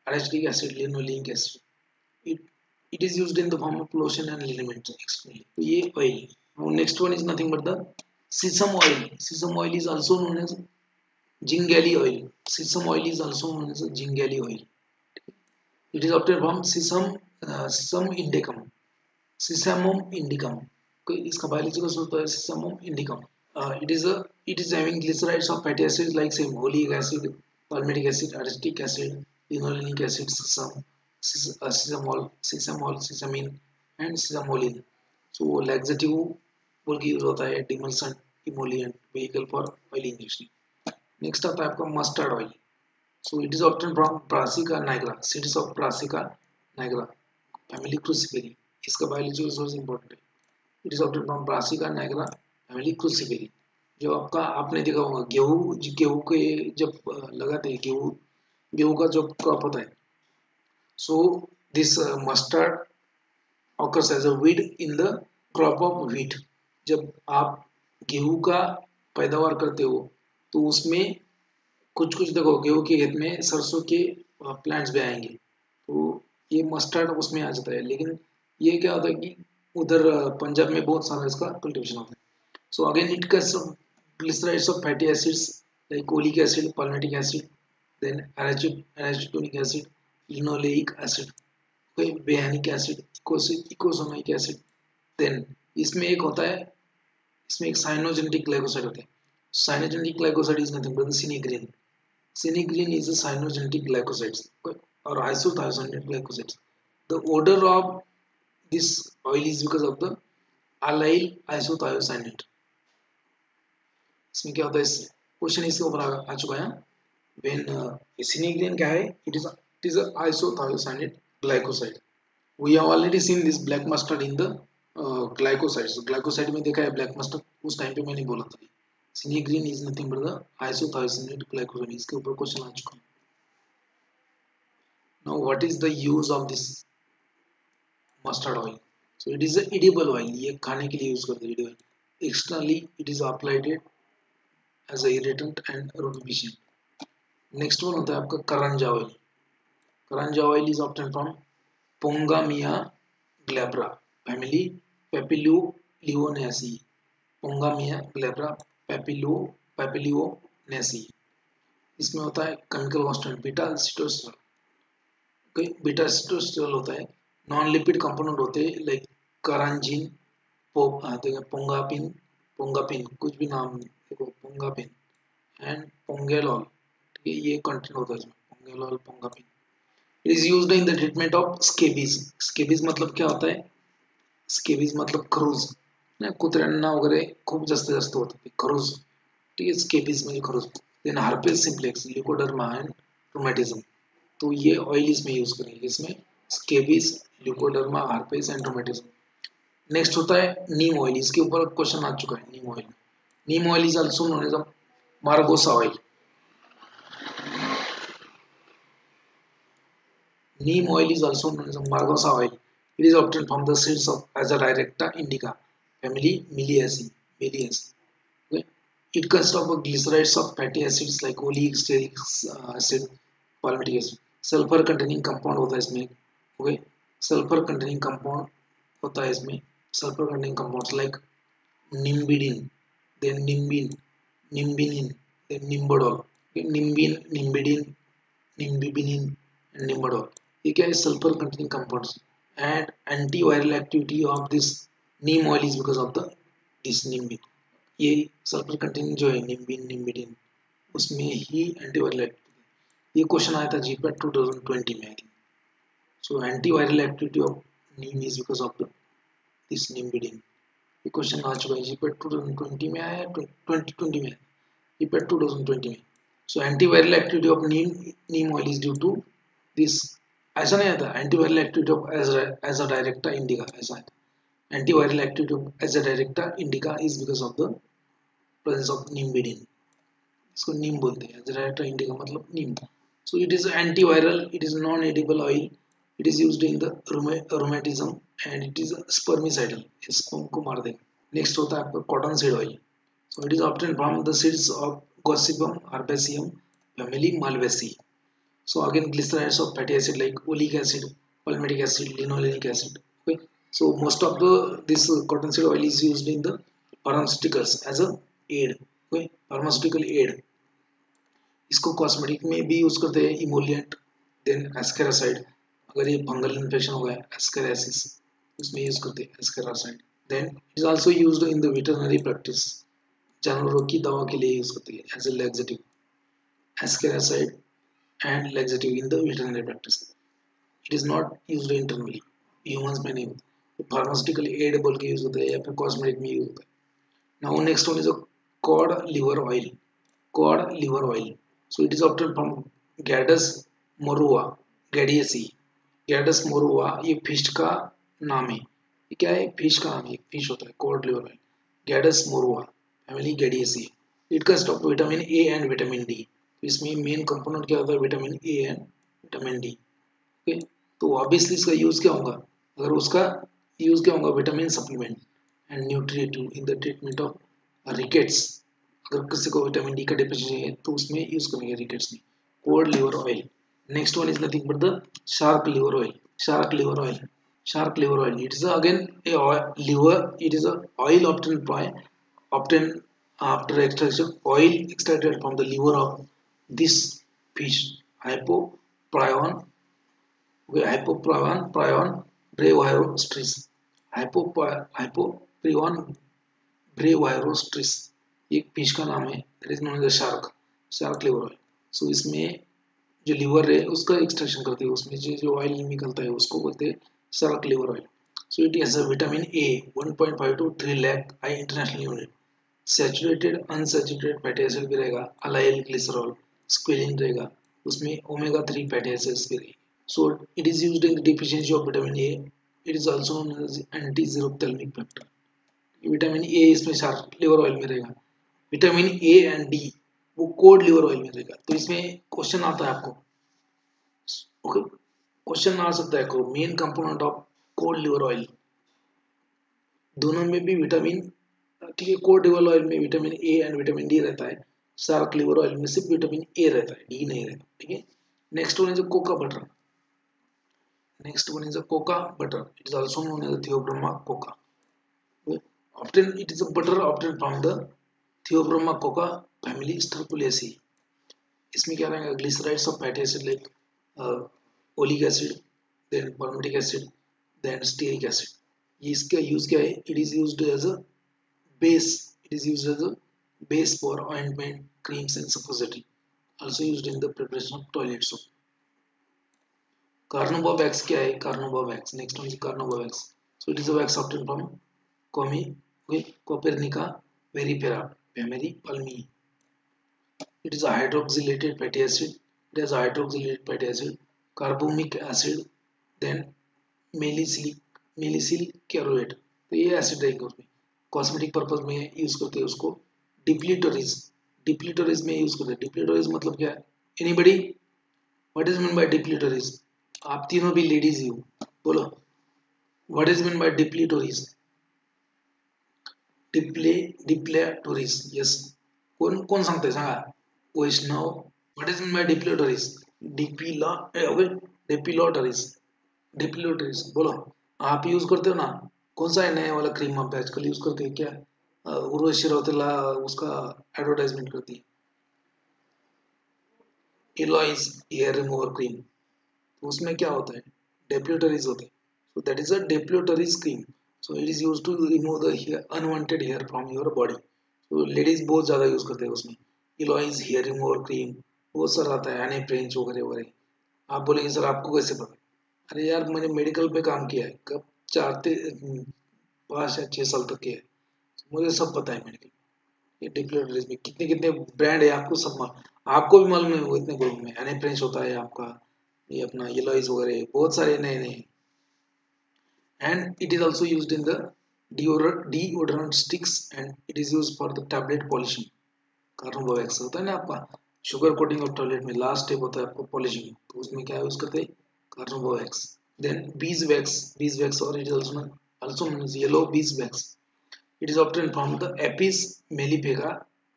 arachidic acid, linoleic acid. It is used in the form of lotion and liniment externally. So ये oil. Now next one is nothing but the sesame oil. Sesame oil is also known as Gingelly oil. Sesame oil is also known as a Gingelly oil. It is obtained from Sesamum indicum. Sesamum indicum. Okay, इसका biological source है Sesamum indicum. It is having glycerides of fatty acids like same oleic acid, palmitic acid, arachidic acid, linolenic acid, sesamol, sesamin, and sesamolin. So laxative बोल के use होता है, demulcent, emollient, vehicle for oil injection. Next आता है आपका mustard oil. So it is obtain from brassica nigra, seeds of brassica nigra, family cruciferae. इसका biological source important है. It is obtain from brassica nigra, family cruciferae. जो आपका आपने देखा होगा गेहूं के जब लगाते हैं, गेहूं का जो क्रॉप होता है, so this mustard occurs as a weed in the crop of wheat. जब आप गेहूं का पैदावार करते हो तो उसमें कुछ देखो गेहूं के खेत में सरसों के प्लांट्स भी आएंगे, तो ये मस्टर्ड उसमें आ जाता है. लेकिन ये क्या होता है कि उधर पंजाब में बहुत सारा इसका कल्टीवेशन होता है. So again it glycerides of fatty acids like oleic acid, palmitic acid, then arachidonic acid, linoleic acid, behenic acid, eicosenoic acid. Then इसमें एक होता है, इसमें एक साइनोजेनेटिक ग्लाइकोसाइड होता है. Cyanogenetic glycoside is nothing but the cinegrine. Cinegrine is a cyanogenetic glycoside or isothiocyanate glycosides. The odor of this oil is because of the allyl isothiocyanate. इसमें क्या होता है, क्वेश्चन इसके ऊपर आ चुका है. When cinegrine क्या है, it is It is a isothiocyanate glycoside. We have already seen this black mustard in the glycosides. Glycoside में देखा है black mustard, उस टाइम पे मैंने बोला था. Cinegreen is nothing but the isothiocyanate glycoside. इसके ऊपर क्वेश्चन आ चुका है. Now what is the use of this mustard oil? So it is a edible oil. ये खाने के लिए यूज करते हैं edible. Externally it is applied as a irritant and rubefacient. Next one होता है आपका करंजा oil. Karanja oil is obtained from Pongamia glabra family Papilioleonaceae. Pongamia glabra Papilionaceae. इसमें होता है chemical constant beta sitosterol. Beta sitosterol होता है. Non lipid component होते हैं लाइक करांजीन, पोंगापिन कुछ भी नाम देखो, पोंगापिन एंड पोंगेलॉल. ठीक है, ये कंटेंट होता है इसमें, पोंगेलॉल पोंगापिन. It is used in the treatment of scabies. Scabies मतलब क्या होता है? Scabies मतलब खरूज ना, कुत्र्यांना वगैरे खूप जास्त होतं ते खरूज. ठीक है, scabies म्हणजे खरूज. Then herpes simplex, leukoderma and rheumatism. तो ये ऑयल इसमें यूज करेंगे. इसमें scabies, leukoderma, herpes and rheumatism. Next होता है नीम ऑयल. इसके ऊपर क्वेश्चन आ चुका है. Neem oil. Neem oil is also known as margosa oil. Neem oil is also known as Margosa oil. It is obtained from the seeds of Azadirachta indica family Miliaceae. Okay. It consists of glycerides of fatty acids like oleic, stearic acid, palmitic acid. Sulfur containing compound होता है इसमें. Okay. Sulfur containing compound होता है इसमें. Sulfur containing compounds like nimbidine, then nimbinin, then nimbodol. Okay. Nimbidine, nimbibinin, and nimbodol. ये क्या है? Sulphur containing compounds. And antiviral activity of this neem oil is because of the this nimbin. ये sulphur containing जो है nimbidin, उसमें ही antiviral activity. ये question आया था जीपैट 2020 में. So antiviral activity of neem is because of this nimbidin. ये क्वेश्चन आ चुका है. जीपैट 2020 में आया, 2020 में, जीपैट 2020 में. So antiviral activity of neem oil is due to this. ऐसा नहीं आता antiviral activity of Azadirachta indica. ऐसा है antiviral activity of Azadirachta indica is because of the presence of nimbidin. इसको नीम बोलते हैं. Azadirachta indica मतलब नीम. So it is antiviral. It is non edible oil. It is used in the rheumatism and it is spermicidal. इसको हमको मार देगा. नेक्स्ट होता है आपका cotton seed oil. So it is obtain from the seeds of Gossypium herbaceum family Malvaceae. So again glycerides of fatty acid like oleic acid, palmitic acid, linolenic acid. Okay. So most of this cottonseed oil is used in the pharmaceuticals as a aid. Okay. Pharmaceutical aid. इसको cosmetic में भी use करते हैं. Emollient, then ascaricide. अगर ये fungal infection हो गया एस्केरासिस, उसमें यूज करते हैं ascaricide. Then it is also used in the veterinary practice. जानवरों की दवा के लिए यूज करते हैं as a laxative. Ascaricide and laxative in the veterinary practice. It is not used internally. Humans में नहीं होता. Pharmaceutical aid बोल के यूज होता है या फिर cosmetic में यूज होता है. Now next one is a cod liver oil. Cod liver oil. So it is obtained from Gadus morua, Gadiaceae. Gadus morua ये फिश का नाम है. ये क्या है? फिश का नाम है. फिश होता है cod liver oil. Gadus morua family Gadiaceae. It consists of vitamin A and vitamin D. इसमें मेन कंपोनेंट क्या होता है? Vitamin A and vitamin D. Okay. तो ऑब्वियसली इसका यूज क्या होगा? अगर उसका यूज क्या होगा? Vitamin supplement and nutritive in the treatment of rickets. अगर किसी को विटामिन डी का डेफिशिएंसी है तो उसमें यूज करेंगे रिकेट्स में. Code liver oil. Next one is nothing but the shark liver oil. Shark liver oil. Shark liver oil. It is again a liver. It is a oil obtained after extraction. Oil extracted from the liver of this fish. Hypoprion brevirostris. Hypoprion brevirostris एक fish का नाम है. That is known as a shark liver oil. So इसमें जो liver है उसका extraction करते हैं. उसमें जो ऑयल निकलता है उसको बोलते हैं shark liver oil. So it has a vitamin A 1.5 to 3 lakh high international unit. Saturated, unsaturated fatty acid भी रहेगा. Allyl glycerol, squalene रहेगा. उसमें ओमेगा 3 फैटी एसिड्स के लिए. So it is used in the deficiency of vitamin A. It is also known as anti-xerophthalmic factor. Vitamin A इसमें sharp liver oil में रहेगा. Vitamin A and D वो code liver oil में रहेगा. तो इसमें क्वेश्चन आता है आपको, ओके, क्वेश्चन आ सकता है को main component of code liver oil. दोनों में भी विटामिन, ठीक है, कोड लिवर ऑयल में vitamin A and vitamin D रहता है. शार्क लिवर ऑयल में सिर्फ विटामिन ए रहता है, डी नहीं रहता. ठीक है. Next one is cocoa butter. Next one is a coca butter. It is also known as Theobroma coca. Often it is a butter obtained from the Theobroma coca family Sterculaceae. इसमें क्या रहेगा, glycerides of fatty acid like oleic acid, then palmitic acid, then stearic acid. ये इसका use क्या है? It is used as a base. It is used as a base for ointment, creams and suppository. Also used in the preparation of toilet soap. Carnauba wax क्या है? Carnauba wax. Next one is Carnauba wax. So it is a wax obtained from Copernica verifera, Pameri palmi. It is a hydroxylated fatty acid. It has a hydroxylated fatty acid, carbomic acid, then malicyl caroate. तो ये acid रहेगा उसमें. Cosmetic purpose में use करते हैं उसको. डिप्लीटरीज में use करते हैं. डिप्लीटरीज मतलब क्या है? Anybody, what is mean by depilatories? आप तीनों भी लेडीज ही हो, बोलो what is mean by depilatories? Depilatories. Yes, कोण कोण सांगते सांगा? Vaishnav. What is mean by depilatories? Depilatories. Depilatories बोलो. आप यूज करते हो ना? कौन सा है नया वाला क्रीम आप आजकल यूज करते हैं क्या? उर्वशी रौतेला उसका एडवर्टाइजमेंट करती है, एलॉइज हेयर रिमूवर क्रीम. तो उसमें क्या होता है? डेप्यूटरीज होते हैं. So that is a depilatories cream. So it is use to remove the unwanted hair from your body. तो लेडीज बहुत ज्यादा यूज करते हैं उसमें. इलॉइज हेयर रिमूवर क्रीम वो सर आता है, एनी फ्रेंच वगैरह वगैरह. आप बोलेंगे सर आपको कैसे पता? अरे यार मैंने मेडिकल पे काम किया है, कब 5 या 6 साल तक किया है, मुझे सब पता है मेडिकल. ये डेप्यूटरीज में कितने कितने ब्रांड है आपको सब आपको भी मालूम है. वो इतने ग्रुप में एनी फ्रेंच होता है आपका, ये अपना येलोइज वगैरह बहुत सारे नए नए. And it is also used in the deodorant sticks and it is used for the tablet polishing. Carbon wax होता है ना आपका, शुगर कोटिंग ऑफ टॉयलेट में लास्ट स्टेप होता है आपको पॉलिशिंग, तो उसमें क्या यूज करते हैं? Carbon wax. देन beeswax और it is also known as yellow beeswax. It is obtained from the Apis mellifera.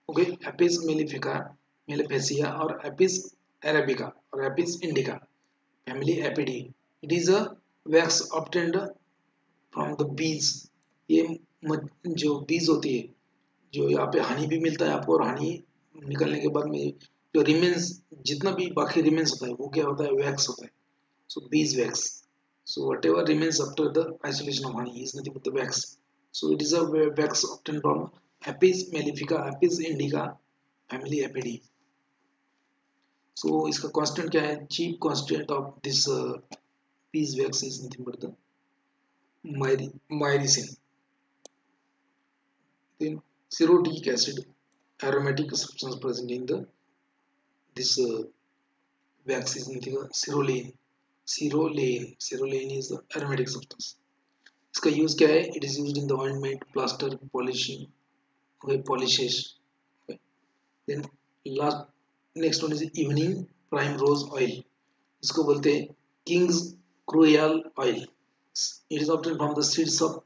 Okay, Apis mellifera, Mellificia or Apis arabica or Apis indica family Apidae. It is a wax obtained from the bees. ये जो बीज होती है, जो यहाँ पे हनी भी मिलता है आपको, और हनी निकलने के बाद में जो रिमेन्स, जितना भी बाकी रिमेन्स होता है वो क्या होता है? वैक्स होता है. So bees wax. So whatever remains after the isolation of honey is nothing but the wax. So it is a wax obtained from Apis mellifica, Apis indica family Apidae. So इसका constant क्या है? Chief constant of this bees wax is nothing but the mycin. Then cerotic acid, aromatic substance present in the this wax is nothing but cerulane. Cerulane is the aromatic substance. इसका use क्या है? It is used in the ointment, plaster, polishing, okay, polishes. Okay. Then next one is evening primrose oil. इसको बोलते हैं King's Cruel oil. It is obtained from the seeds of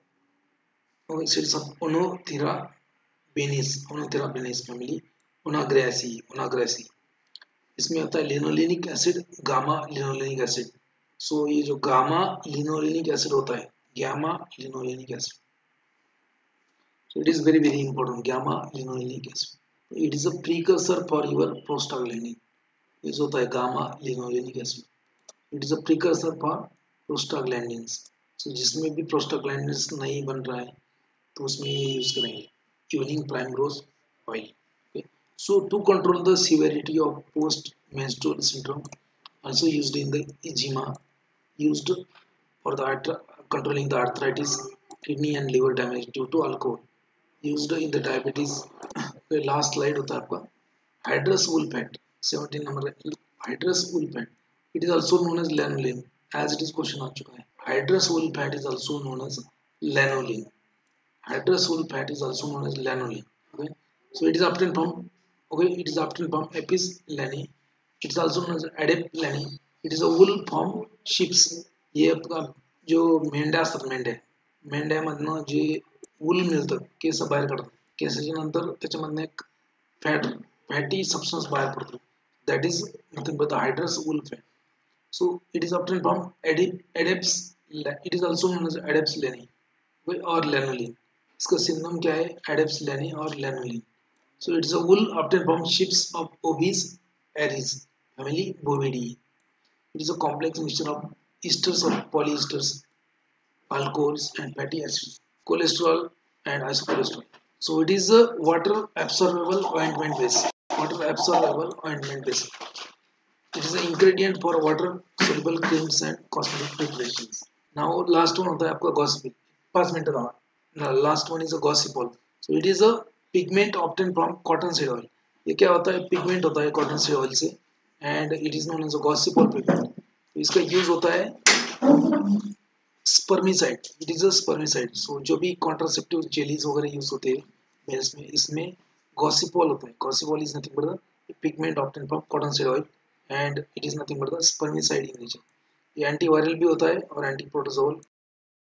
Onothera benis family, Onagraceae. इसमें होता है linolenic acid, gamma linolenic acid. So ये जो gamma linolenic acid होता है, gamma linolenic acid, so it is very very important. Gamma linolenic acid, it is a precursor for your prostaglandin. ये जो होता है gamma linolenic acid, it is a precursor for prostaglandins. so जिसमें भी prostaglandins नहीं बन रहा है तो उसमें ये यूज करेंगे evening primrose oil. Okay. So to control the severity of post-menstrual syndrome, also used in the eczema, used for the controlling the arthritis, kidney and liver damage due to alcohol, used in the diabetes. Last slide होता है आपका hydrous wool fat 17 number hydrous wool fat, it is also known as lanolin, as it is question आ चुका है. Hydrous wool fat is also known as lanolin. Hydrous wool fat is also known as lanolin. Okay, so it is obtained from, okay, it is obtained from Apis lani. It is also known as Adep lani. It is a wool from sheeps. ये आपका जो मेंढ्या असतात, मेंढ्यामधनं जे वूल मिळतं, case बाहेर काढतात, केसाच्या नंतर त्याच्यामधनं एक फॅटी सबस्टन्स बाहेर पडतो, that is nothing but the hydrous wool fat. So it is obtained from Adepts. It is also known as Adepts lani और lanolin. इसका सिनोनिम क्या है? एडेप्स लैनी और lanolin. So it's a wool obtained from sheeps of Ovis aries family Bovidae. It is a complex mixture of esters of polyesters, alcohols and fatty acids, cholesterol and isocholesterol. So it is a water absorbable ointment base. Water absorbable ointment base. It is an ingredient for water soluble creams and cosmetic preparations. Now last one होता है आपका gossip. 5 minute का. Now last one is a gossipol. So it is a pigment obtained from cotton seed oil. ये क्या होता है? Pigment होता है कॉटन सीड ऑयल से, and it is known as a gossypol pigment. तो इसका यूज होता है spermicide. It is a spermicide. So जो भी कॉन्ट्रासेप्टिव जेलीज वगैरह यूज होते हैं मेल्स में, इसमें गॉसिपॉल होता है. गॉसिपॉल is nothing but the pigment obtained from cotton seed oil and it is nothing but the spermicide in nature. ये एंटीवायरल भी होता है और एंटी प्रोटोजोल